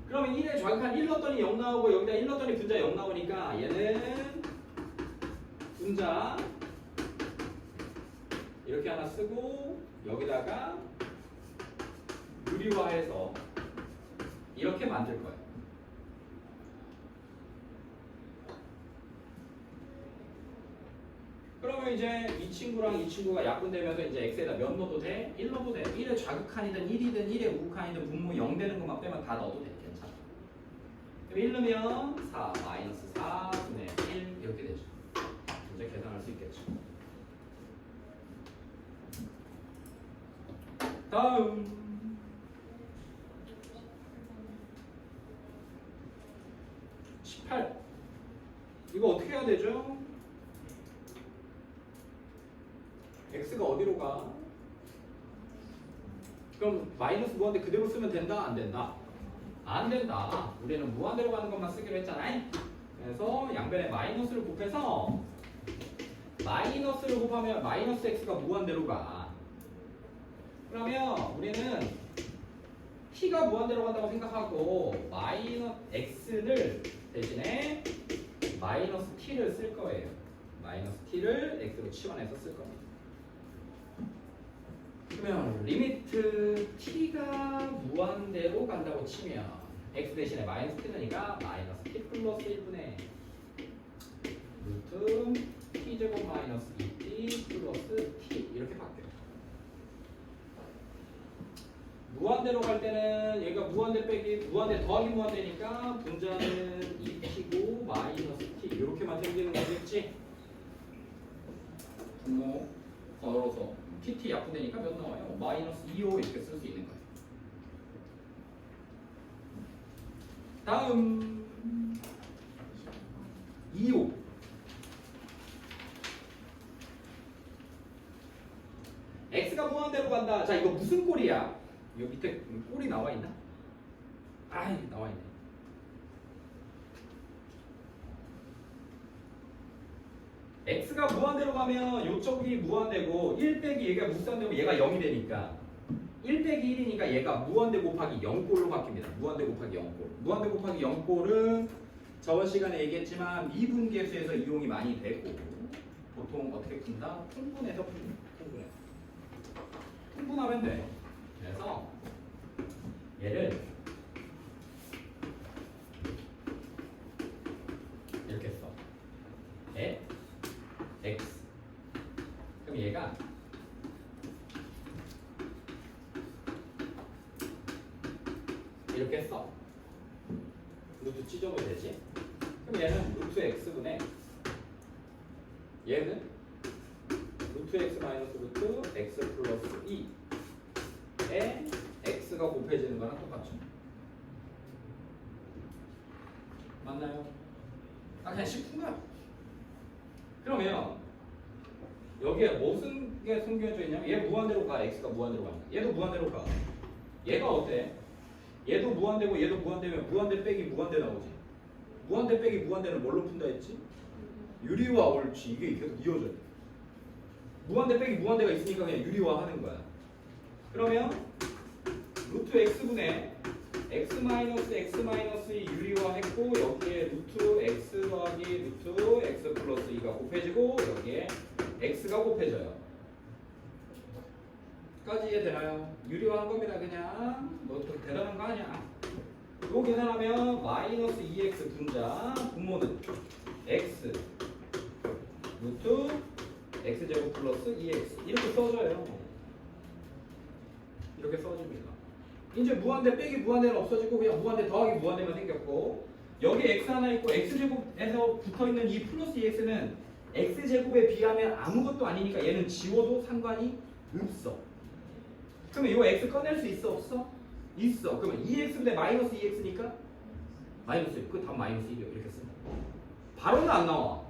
그러면 1의 좌극한 1 넣었더니 0 나오고 여기다 1 넣었더니 분자 0 나오니까 얘는 분자 이렇게 하나 쓰고 여기다가 유리화해서 이렇게 만들 거예요. 그러면 이제 이 친구랑 이 친구가 약분되면서 이제 x에다 몇 넣어도 돼? 1 넣어도 돼. 1의 좌극한이든 1이든 1의 우극한이든 분모 0 되는 것만 빼면 다 넣어도 돼. 괜찮아. 그럼 1 넣으면 4 마이너스 4분의 1 이렇게 되죠. 이제 계산할 수 있겠죠. 다음 18. 이거 어떻게 해야 되죠? x가 어디로 가? 그럼 마이너스 무한대 그대로 쓰면 된다? 안 된다? 안 된다. 우리는 무한대로 가는 것만 쓰기로 했잖아요. 그래서 양변에 마이너스를 곱해서 마이너스를 곱하면 마이너스 x가 무한대로 가. 그러면 우리는 t가 무한대로 간다고 생각하고 마이너스 x를 대신에 마이너스 t를 쓸 거예요. 마이너스 t를 x로 치환해서 쓸 겁니다. 그러면 리미트 t가 무한대로 간다고 치면 x 대신에 마이너스 t니까 마이너스 t 플러스 1분의 루트 t제곱 마이너스 2t 플러스 t 이렇게 바뀌어요. 무한대로 갈 때는 얘가 무한대 빼기 무한대 더하기 무한대니까 분자는 2t고 마이너스 t 이렇게만 생기는 거겠지? 분모 걸어서 pt 약분되니까 몇 나와요? 마이너스 2호 이렇게 쓸 수 있는 거예요. 다음 2호 x가 무한대로 간다. 자 이거 무슨 꼴이야? 여기 밑에 꼴이 나와 있나? 아이 나와 있네. x가 무한대로 가면 요쪽이 무한대고 1 빼기 얘가 무한대면 얘가 0이 되니까 1 빼기 1이니까 얘가 무한대 곱하기 0꼴로 바뀝니다. 무한대 곱하기 0꼴. 무한대 곱하기 0꼴은 저번 시간에 얘기했지만 미분계수에서 이용이 많이 되고 보통 어떻게 푼다? 통분해서 풉니다. 통분하면 돼. 그래서 얘를 이렇게 써. x. 그럼 얘가 이렇게 써. 루트 찢어도 되지? 그럼 얘는 루트 x분의 얘는 루트 x 마이너스 루트 x 플러스 2 루트에 x가 곱해지는 거랑 똑같죠. 맞나요? 아 그냥 짚은 거야. 그러면 여기에 무슨 게 숨겨져 있냐면 얘 무한대로 가. x가 무한대로 간다. 얘도 무한대로 가. 얘가 어때? 얘도 무한대고 얘도 무한대면 무한대 빼기 무한대 나오지. 무한대 빼기 무한대는 뭘로 푼다 했지? 유리화. 옳지. 이게 계속 이어져. 무한대 빼기 무한대가 있으니까 그냥 유리화 하는 거야. 그러면 루트 x분의 x 마이너스 x 마이너스 2 유리화했고 여기에 루트 x 더하기 루트 x 플러스 2가 곱해지고 여기에 x가 곱해져요. 까지 이해되나요? 유리화한 겁니다. 그냥 뭐 대단한 거 아니야. 이거 계산하면 마이너스 2x 분자 분모는 x 루트 x제곱 플러스 2x 이렇게 써줘요. 이렇게 써줍니다. 이제 무한대 빼기 무한대는 없어지고 그냥 무한대 더하기 무한대만 생겼고 여기 x 하나 있고 x제곱에서 붙어있는 이 플러스 2x는 x제곱에 비하면 아무것도 아니니까 얘는 지워도 상관이 없어. 그러면 이거 x 꺼낼 수 있어 없어? 있어. 그러면 2x분의 마이너스 2x니까 마이너스 1. 그 다음 마이너스 1이요. 이렇게 쓴다. 바로는 안 나와.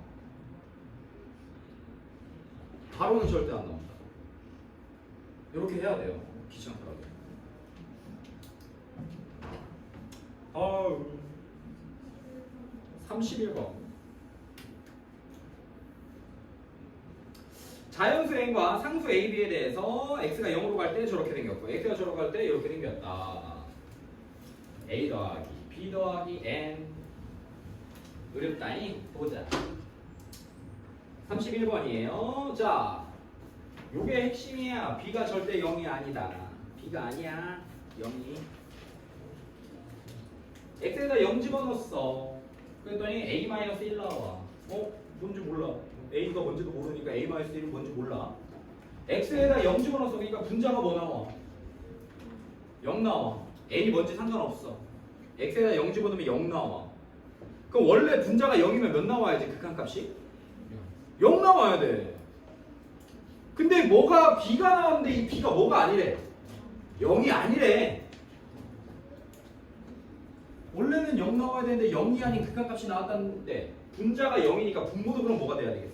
바로는 절대 안 나온다. 이렇게 해야 돼요. 귀찮더라고요. 아우 31번 자연수행과 상수 A, B에 대해서 x가 0으로 갈 때 저렇게 생겼고 x가 저로 갈 때 이렇게 생겼다. A 더하기 B 더하기 N 어렵다니? 보자. 31번이에요. 자 요게 핵심이야. B가 절대 0이 아니다. B가 아니야. 0이 x에다 0 집어넣었어. 그랬더니 a-1 나와. 뭔지 몰라. a가 뭔지도 모르니까 a-1은 뭔지 몰라. x에다 0 집어넣었어. 그러니까 분자가 뭐 나와? 0 나와. n이 뭔지 상관없어. x에다 0 집어넣으면 0 나와. 그럼 원래 분자가 0이면 몇 나와야지 극한값이? 0 나와야 돼. 근데 뭐가 b가 나왔는데 이 b가 뭐가 아니래? 0이 아니래. 원래는 0 나와야 되는데 0이 아닌 극한값이 나왔다는데 분자가 0이니까 분모도 그럼 뭐가 돼야 되겠어?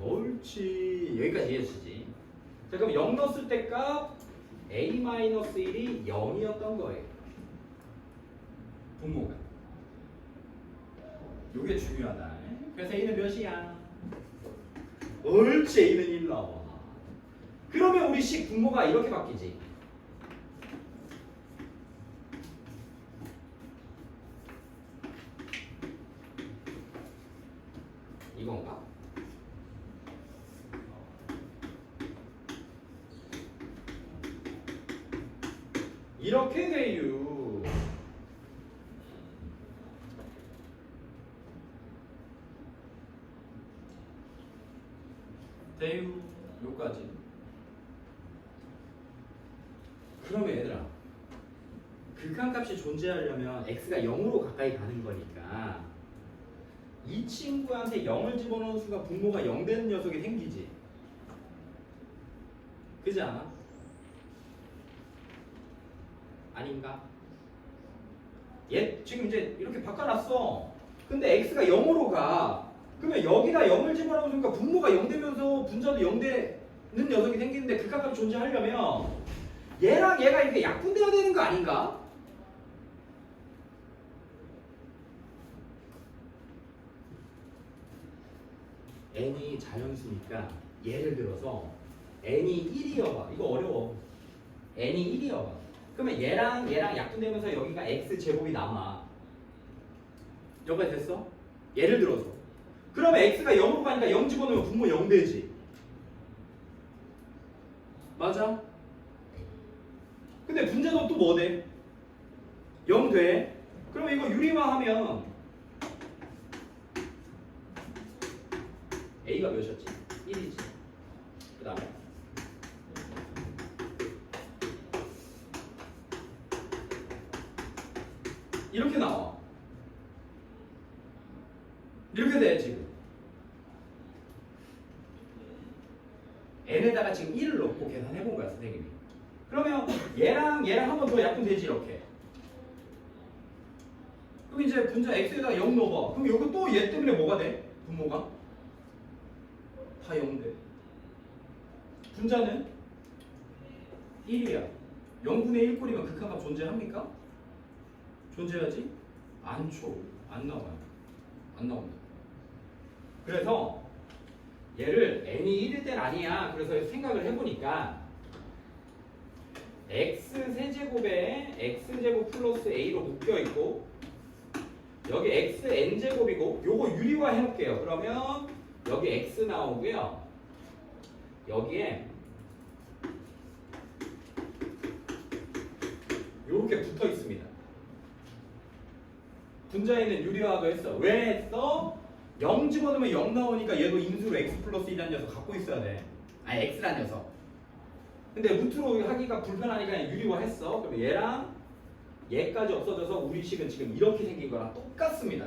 옳지. 여기까지 이해해주지. 자 그럼 0 넣었을 때 값 a-1이 0이었던 거예요. 분모가. 요게 중요하다. 그래서 a는 몇이야? 옳지. a는 1 나와. 그러면 우리 식 분모가 이렇게 바뀌지. 이건가? 이렇게 돼요. 돼요. 요까지. 그러면 얘들아 극한값이 존재하려면 x가 0으로 가까이 가는 거니까 이 친구한테 0을 집어넣은 순간 분모가 0 되는 녀석이 생기지. 그지 않아? 아닌가? 얘 지금 이제 이렇게 바꿔놨어. 근데 x가 0으로 가. 그러면 여기다 0을 집어넣은 순간 분모가 0 되면서 분자도 0 되는 녀석이 생기는데 극한값이 존재하려면 얘랑 얘가 이렇게 약분되어야 되는 거 아닌가? n이 자연수니까 예를 들어서 n이 1이어봐. 이거 어려워. n이 1이어봐. 그러면 얘랑 약분되면서 여기가 x제곱이 남아. 여기가 됐어? 예를 들어서. 그러면 x가 0으로 가니까 0 집어넣으면 분모 0 되지. 맞아? 근데 분자도 또 뭐 돼? 0 돼. 그러면 이거 유리화하면 a가 몇이었지? 1이지. 그 다음에 이렇게 나와. 이렇게 돼 지금. n에다가 지금 1을 넣고 계산해본 거야 선생님이. 그러면 얘랑 한 번 더 약분 되지 이렇게. 그럼 이제 분자 x에다가 0 넣어봐. 그럼 여기 또 얘 때문에 뭐가 돼? 분모가? 다 0 돼. 분자는 1이야. 0분의 1 꼴이면 극한값 존재합니까? 존재하지? 않죠. 안 나와요. 안 나옵니다. 그래서 얘를 n이 1일 땐 아니야. 그래서 생각을 해보니까 x 세제곱에 x제곱 플러스 a로 묶여있고 여기 xn제곱이고 요거 유리화 해놓을게요. 그러면 여기 x 나오고요. 여기에 요렇게 붙어 있습니다. 분자에는 유리화도 했어. 왜 했어? 0 집어넣으면 0 나오니까 얘도 인수로 x 플러스 1이라는 녀석 갖고 있어야 돼. 아니 x라는 녀석. 근데 루트로 하기가 불편하니까 유리화 했어. 그럼 얘랑 얘까지 없어져서 우리 식은 지금 이렇게 생긴 거랑 똑같습니다.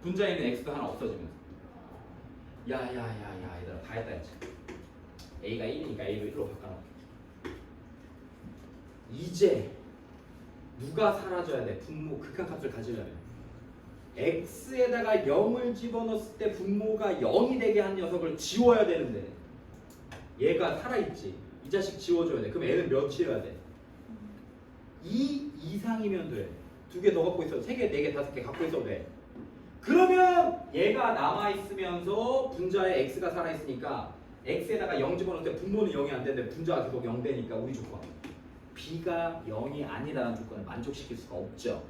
분자에 있는 x도 하나 없어지면서. 야야야야 얘들아 다 했다 했지. a가 1이니까 a를 1로 바꿔놓을게. 이제 누가 사라져야 돼? 분모 극한값을 가지려면 x에다가 0을 집어넣었을 때 분모가 0이 되게 한 녀석을 지워야 되는데 얘가 살아있지. 이 자식 지워줘야 돼. 그럼 애는 몇이어야 돼? 2 이상이면 돼. 2개 더 갖고 있어도 3개, 4개, 5개 갖고 있어도 돼. 그러면 얘가 남아있으면서 분자에 x가 살아있으니까 x에다가 0 집어넣을 때 분모는 0이 안 되는데 분자가 계속 0 되니까 우리 조건 b가 0이 아니라는 조건을 만족시킬 수가 없죠.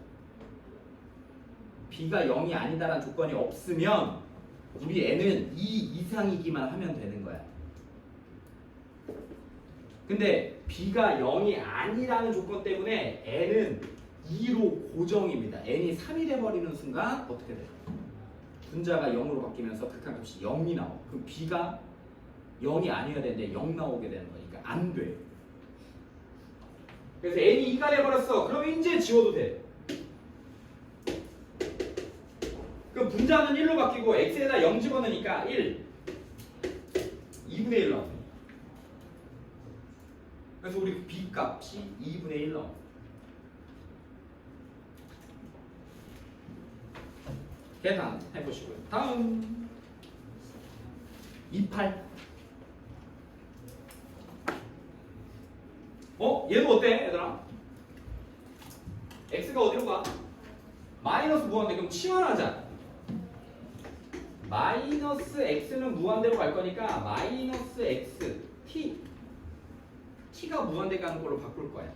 b가 0이 아니다라는 조건이 없으면 우리 애는 2 이상이기만 하면 되는 거야. 근데 b가 0이 아니라는 조건 때문에 n은 2로 고정입니다. n이 3이 돼버리는 순간 어떻게 돼요? 분자가 0으로 바뀌면서 극한값이 0이 나와. 그럼 b가 0이 아니어야 되는데 0 나오게 되는 거니까 안 돼. 그래서 n이 2가 돼버렸어. 그럼 이제 지워도 돼. 그럼 분자는 1로 바뀌고 x에다 0 집어넣으니까 1 2분의 1 나와. 그래서 우리 b 값이 2분의 1 나와. 계산 해보시고요. 다음 28. 얘도 어때 얘들아? x가 어디로 가? 마이너스 무한대. 그럼 치환하자. 마이너스 x는 무한대로 갈 거니까 마이너스 x t가 무한대 가는 걸로 바꿀 거야.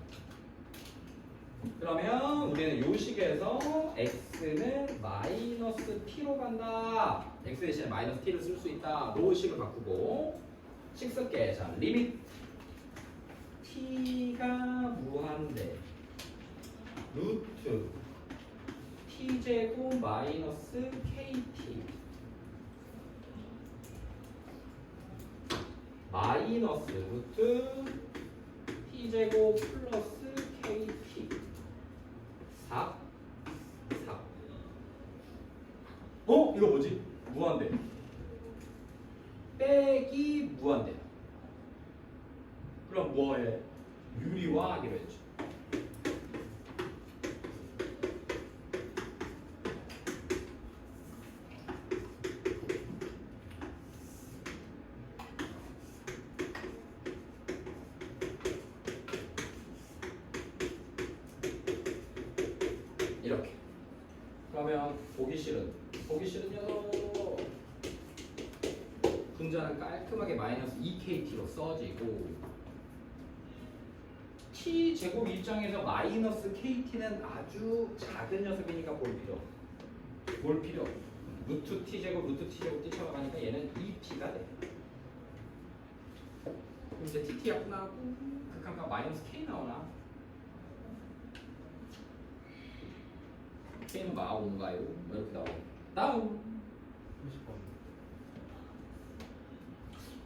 그러면 우리는 요 식에서 x는 마이너스 t로 간다. x 대신에 마이너스 t를 쓸 수 있다. 로 식을 바꾸고 식 쓸게. 자, 리밋 t가 무한대 루트 t제곱 마이너스 kt 마이너스 루트 t제곱 플러스 kt 4 이거 뭐지? 무한대 빼기 무한대. 그럼 뭐해? 유리화하기로 했죠. 이렇게. 그러면 보기 싫은 녀석 분자는 깔끔하게 마이너스 2kt로 써지고 t제곱 입장에서 마이너스 kt는 아주 작은 녀석이니까 볼 필요 루트 t제곱 뛰쳐나가니까 얘는 2p가 돼. 그럼 이제 tt 약분하고 극한값 마이너스 k 나오나? k는 마온가요? 이렇게 나오고 다음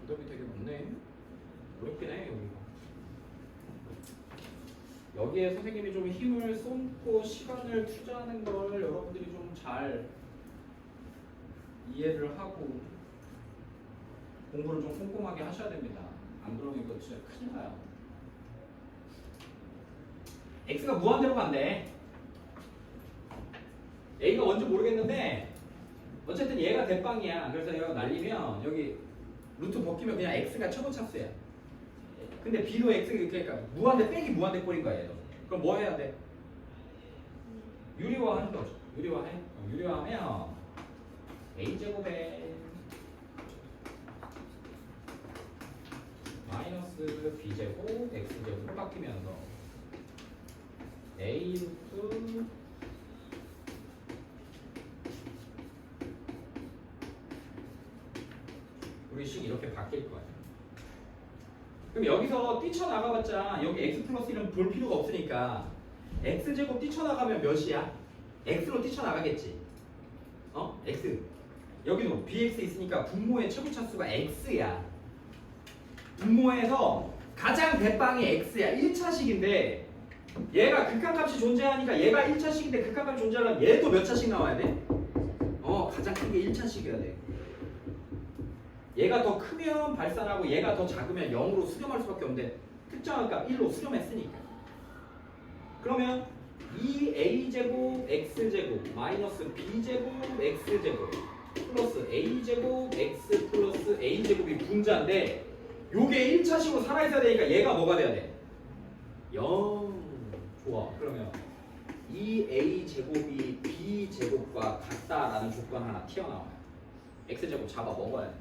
오답이 되게 많네. 어렵긴 해 여기에 선생님이 좀 힘을 쏟고 시간을 투자하는 걸 여러분들이 좀 잘 이해를 하고 공부를 좀 꼼꼼하게 하셔야 됩니다. 안 그러면 이거 진짜 큰일 나요. x가 무한대로 간대. a가 뭔지 모르겠는데 어쨌든 얘가 대빵이야. 그래서 얘가 날리면 여기 루트 벗기면 그냥 x가 최고 차수야. 근데 b도 x가 그러니까 무한대 빼기 무한대 꼴인 거야 얘도. 그럼 뭐 해야 돼? 유리화하는 거죠. 유리화해. 유리화하면 a제곱에 마이너스 b제곱 x제곱으로 바뀌면서 a 루트 우리 식 이렇게 바뀔 거야. 그럼 여기서 뛰쳐나가봤자 여기 x 플러스 1은 볼 필요가 없으니까 x제곱 뛰쳐나가면 몇이야? x로 뛰쳐나가겠지. x. 여기도 bx 있으니까 분모의 최고차수가 x야. 분모에서 가장 대빵이 x야. 1차식인데 얘가 극한값이 존재하니까 얘가 1차식인데 극한값이 존재하려면 얘도 몇 차씩 나와야 돼? 가장 큰 게 1차식이어야 돼. 얘가 더 크면 발산하고 얘가 더 작으면 0으로 수렴할 수밖에 없는데 특정한 값 1로 수렴했으니까. 그러면 2a제곱 x제곱 마이너스 b제곱 x제곱 플러스 a제곱 x 플러스 a제곱이 분자인데 요게 1차식으로 살아있어야 되니까 얘가 뭐가 돼야 돼? 0. 좋아. 그러면 2a제곱이 b제곱과 같다라는 조건 하나 튀어나와요. x제곱 잡아 먹어야 돼.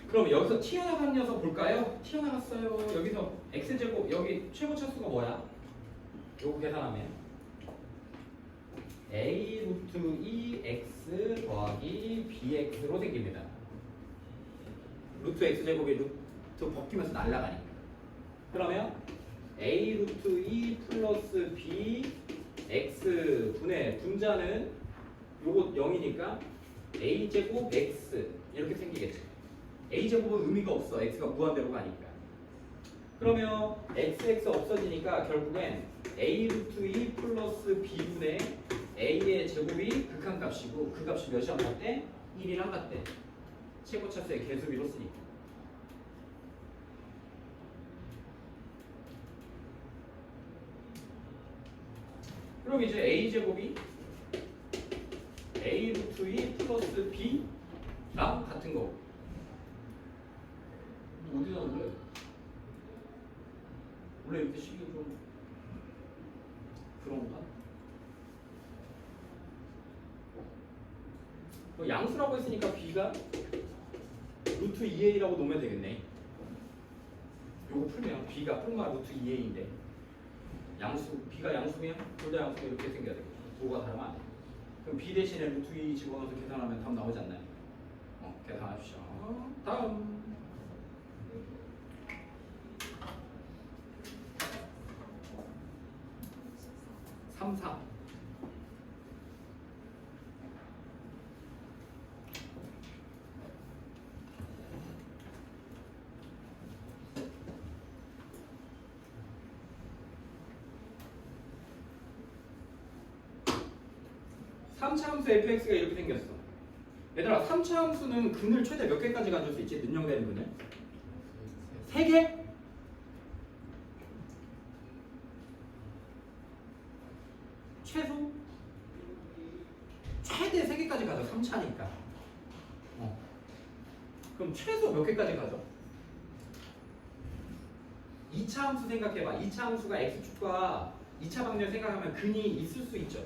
그럼 여기서 튀어나간 녀석 볼까요? 튀어나갔어요. 여기서 x제곱 여기 최고 차수가 뭐야? 요거 계산하면 a 루트 2x 더하기 bx로 생깁니다. 루트 x제곱이 루트 벗기면서 날아가니까. 그러면 a 루트 2 플러스 b x 분의 분자는 요거 0이니까 a제곱 x 이렇게 생기겠죠. a제곱은 의미가 없어. x가 무한대로 가니까. 그러면 xx 없어지니까 결국엔 a 루트 2 플러스 b분의 a의 제곱이 극한값이고 그 값이 몇이랑 같대? 1이랑 같대. 최고차수의 개수비로 쓰니까. 그럼 이제 a제곱이 a 루트 2 플러스 b랑 같은 거. 어디다 원래? 원래 이렇게 식이 좀 그런가? 양수라고 했으니까 b가 루트 2a라고 놓으면 되겠네. 요거 풀면 b가 풀마 루트 2a인데 양수 b가 양수면 둘 다 양수면 이렇게 생겨야 되겠죠. 도가 다르면 안 돼. 그럼 b 대신에 루트 2 집어넣어서 계산하면 답 나오지 않나요? 계산하십시오. 다음 3, 4. 삼차 함수 fx가 이렇게 생겼어. 얘들아, 3차 함수는 근을 최대 몇 개까지 가질 수 있지? 능력되는 근을? 3개? 최소? 최대 3개까지 가죠. 3차니까. 그럼 최소 몇 개까지 가죠? 2차 함수 생각해봐. 2차 함수가 x축과 2차 방정을 생각하면 근이 있을 수 있죠.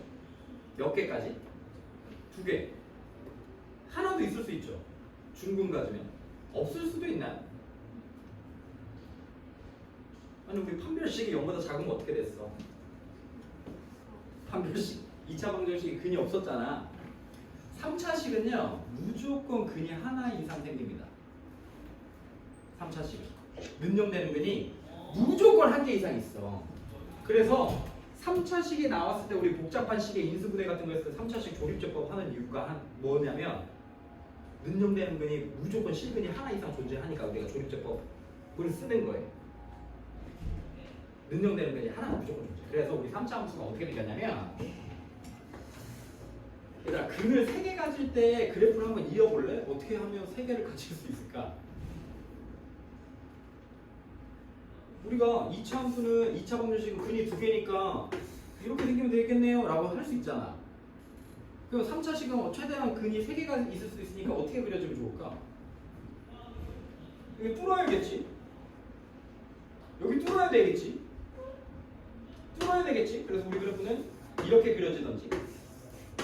몇 개까지? 2개. 하나도 있을 수 있죠. 중근 가지면. 없을 수도 있나요? 아니 우리 판별식이 0보다 작은 거 어떻게 됐어? 판별식 2차 방정식이 근이 없었잖아. 3차식은요 무조건 근이 하나 이상 생깁니다. 3차식은 능력되는 근이 무조건 한 개 이상 있어. 그래서 3차식이 나왔을 때 우리 복잡한 식의 인수분해 같은 거 했을 때 3차식 조립제법 하는 이유가 뭐냐면 능력되는 근이 무조건 실근이 하나 이상 존재하니까 우리가 조립제법을 쓰는 거예요. 능력되는 근이 하나 무조건 존재. 그래서 우리 3차 함수가 어떻게 생겼냐면 얘들아 근을 3개 가질 때 그래프를 한번 이어볼래? 어떻게 하면 3개를 가질 수 있을까? 우리가 2차 함수는 2차 방정식은 근이 두 개니까 이렇게 생기면 되겠네요 라고 할 수 있잖아. 그럼 3차식은 최대한 근이 3개가 있을 수 있으니까 어떻게 그려주면 좋을까? 여기 뚫어야겠지? 여기 뚫어야 되겠지? 뚫어야 되겠지? 그래서 우리 그래프는 이렇게 그려지던지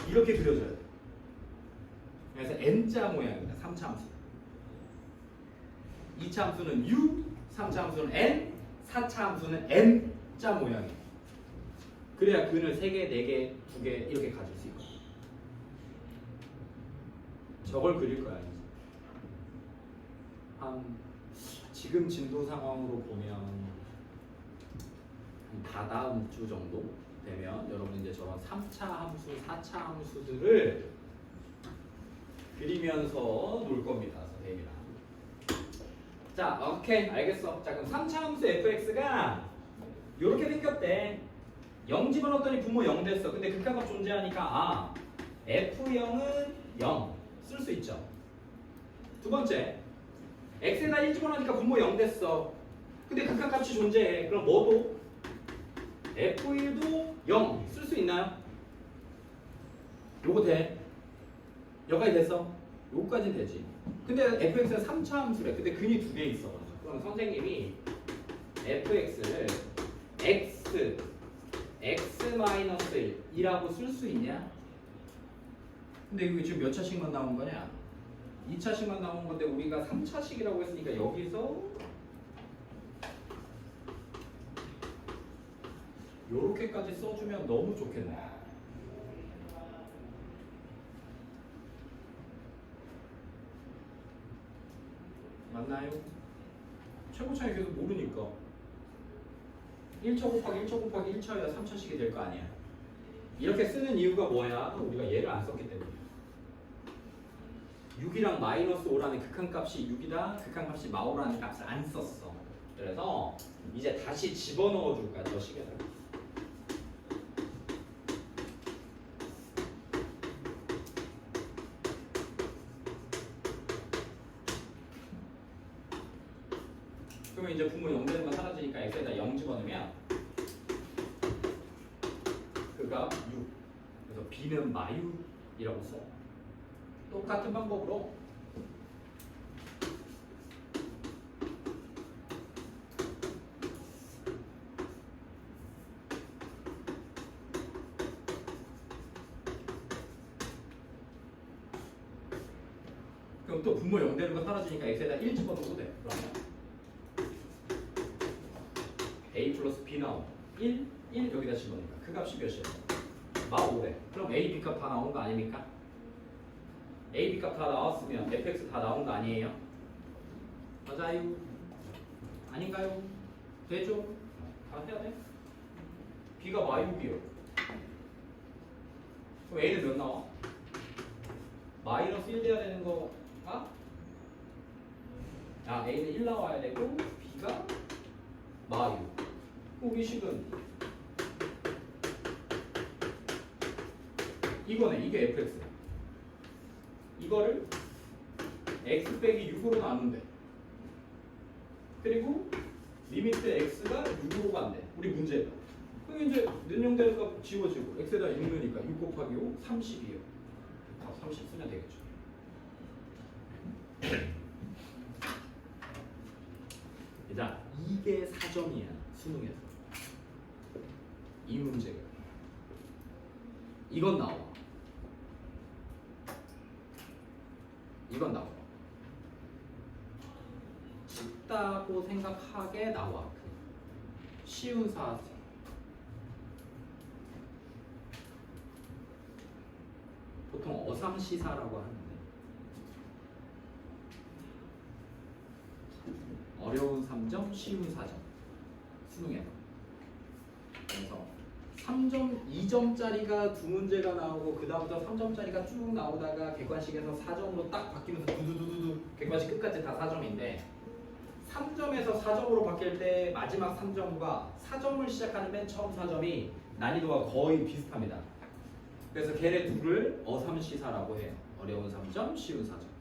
이렇게 그려져야 돼. 그래서 N자 모양입니다. 3차 함수. 2차 함수는 U, 3차 함수는 N, 4차 함수는 N자 모양이에요. 그래야 근을 3개, 4개, 2개 이렇게 가질 수 있거든. 저걸 그릴 거야. 한 지금 진도 상황으로 보면 다다음 주 정도 되면 여러분 이제 저런 3차 함수, 4차 함수들을 그리면서 놀 겁니다. 선생님이랑. 자, 오케이, 알겠어. 자, 그럼 3차 함수 fx가 이렇게 생겼대. 0 집어넣었더니 분모 0 됐어. 근데 극한값 존재하니까 f0은 0 쓸 수 있죠. 두 번째, x에다 1 집어넣으니까 분모 0 됐어. 근데 극한값이 존재해. 그럼 뭐도? f1도 0 쓸 수 있나요? 요거 돼. 여기까지 됐어? 요거까지는 되지. 근데 fx는 3차 함수래. 근데 근이 2개 있어. 그럼 선생님이 fx를 x-1이라고 쓸 수 있냐? 근데 이게 지금 몇 차식만 나온 거냐? 2차식만 나온 건데 우리가 3차식이라고 했으니까 여기서 요렇게까지 써주면 너무 좋겠네. 맞나요? 최고차이 계속 모르니까 1차 곱하기 1차 곱하기 1차여야 3차식이 될 거 아니야. 이렇게 쓰는 이유가 뭐야? 우리가 얘를 안 썼기 때문이야. 6이랑 마이너스 5라는 극한값이 6이다, 극한값이 마오라는 값을 안 썼어. 그래서 이제 다시 집어넣어 줄 거야, 저 식에다가. 그러면 이제 분모 0 되는 건 사라지니까 x에다 0 집어넣으면 그가 6. 그래서 b는 마유이라고 써. 똑같은 방법으로 그럼 또 분모 0 되는 거 사라지니까 x에다 1 집어넣어도 돼. 그러면 a 플러스 b 나오고 1 여기다 집어넣으니까 그 값이 몇이야? 마 5래. 그럼 a, b 값 다 나온 거 아닙니까? a, b 값 다 나왔으면 fx 다 나온 거 아니에요? 맞아요? 아닌가요? 되죠? 다 해야 돼? b가 마이육이요. 그럼 a는 몇 나와? 마이너스 1 돼야 되는 거가? a는 1 나와야 되고 b가 마유. 우리 식은 이거네. 이게 fx야. 이거를 x 빼기 6으로 나눈대. 그리고 리미트 x가 6으로 간대. 우리 문제가. 그럼 이제 능용되는 값 지워지고 x에다 6 넣으니까 6 곱하기 5 30이에요. 30 쓰면 되겠죠. 자, 이게 4점이야. 수능에서. 이 문제가. 이건 나와. 이건 나와. 쉽다고 생각하게 나와. 쉬운 사세. 보통 어삼시사라고 하는데 어려운 3점, 쉬운 4점. 수능에서. 그래서 3점, 2점짜리가 두 문제가 나오고 그 다음부터 3점짜리가 쭉 나오다가 객관식에서 4점으로 딱 바뀌면서 두두두두두 객관식 끝까지 다 4점인데 3점에서 4점으로 바뀔 때 마지막 3점과 4점을 시작하는 맨 처음 4점이 난이도가 거의 비슷합니다. 그래서 걔네 둘을 어삼시사라고 해요. 어려운 3점, 쉬운 4점.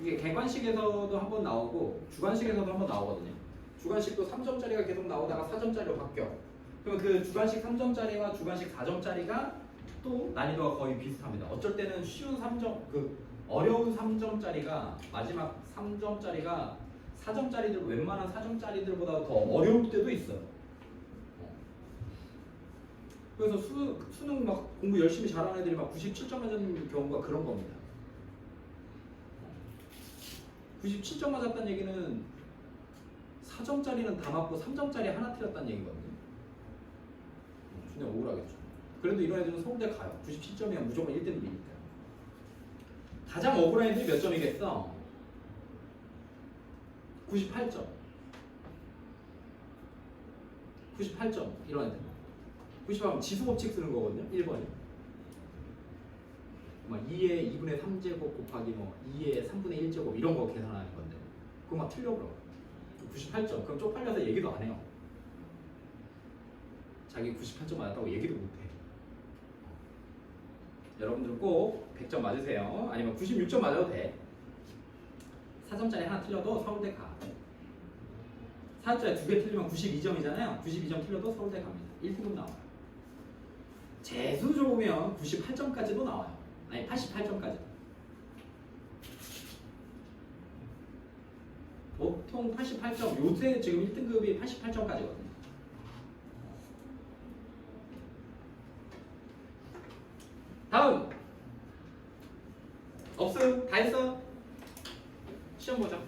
이게 객관식에서도 한번 나오고 주관식에서도 한번 나오거든요. 주관식도 3점짜리가 계속 나오다가 4점짜리로 바뀌어. 그러면 그 주관식 3점짜리와 주관식 4점짜리가 또 난이도가 거의 비슷합니다. 어쩔 때는 쉬운 3점, 그 어려운 3점짜리가 마지막 3점짜리가 4점짜리들 웬만한 4점짜리들보다 더 어려울 때도 있어요. 그래서 수능 막 공부 열심히 잘하는 애들이 막 97점 맞은 경우가 그런 겁니다. 97점 맞았다는 얘기는 4점짜리는 다 맞고 3점짜리 하나 틀렸다는 얘기거든요. 그냥 억울하겠죠. 그래도 이런 애들은 서울대 가요. 97점이면 무조건 1등급이니까. 가장 억울한 애들이 몇 점이겠어? 98점. 98점 이런 애들. 98점 지수법칙 쓰는 거거든요. 1번이. 막 2의 2분의 3제곱 곱하기 뭐 2의 3분의 1제곱 이런 거 계산하는 건데 그거 막 틀려 그럼. 98점. 그럼 쪽팔려서 얘기도 안 해요. 자기 98점 맞았다고 얘기도 못 해. 여러분들은 꼭 100점 맞으세요. 아니면 96점 맞아도 돼. 4점짜리 하나 틀려도 서울대 가. 4점짜리 2개 틀리면 92점이잖아요. 92점 틀려도 서울대 갑니다. 1등급 나와요. 재수 좋으면 98점까지도 나와요. 아니 88점까지. 보통 88점, 요새 지금 1등급이 88점까지거든요. 다음! 없음? 다 했어? 시험 보자.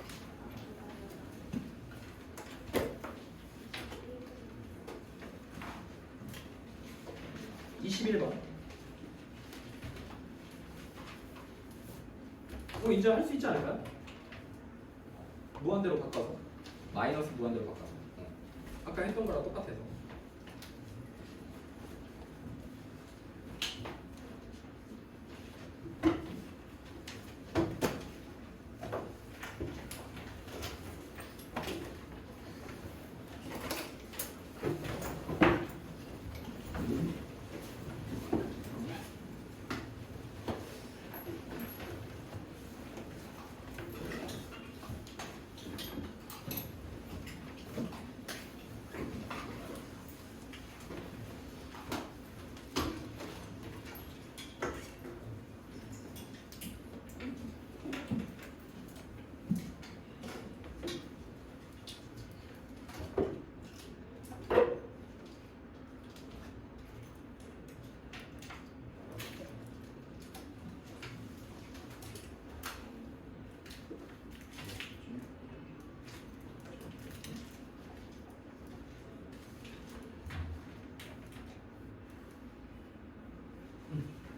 (21번) 이거 이제 할 수 있지 않을까요? 무한대로 바꿔서 마이너스 무한대로 바꿔서 아까 했던 거랑 똑같아서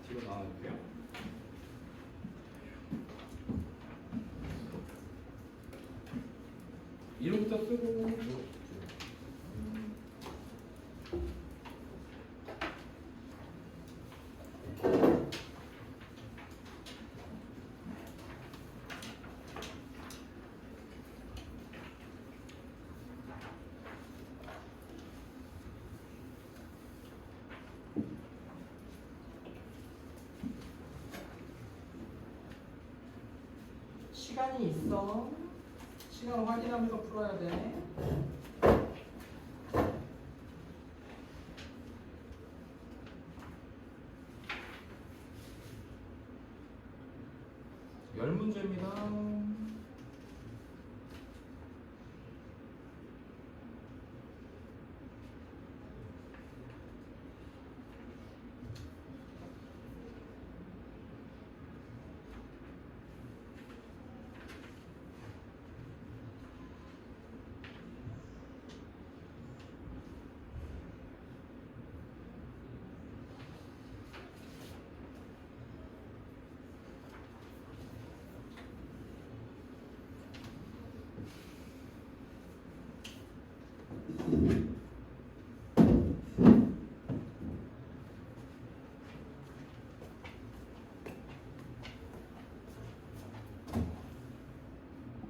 뒤로 나와볼게요. 이름부터 쓰고 시간이 있어. 시간 확인하면서 풀어야 돼. 열 문제입니다.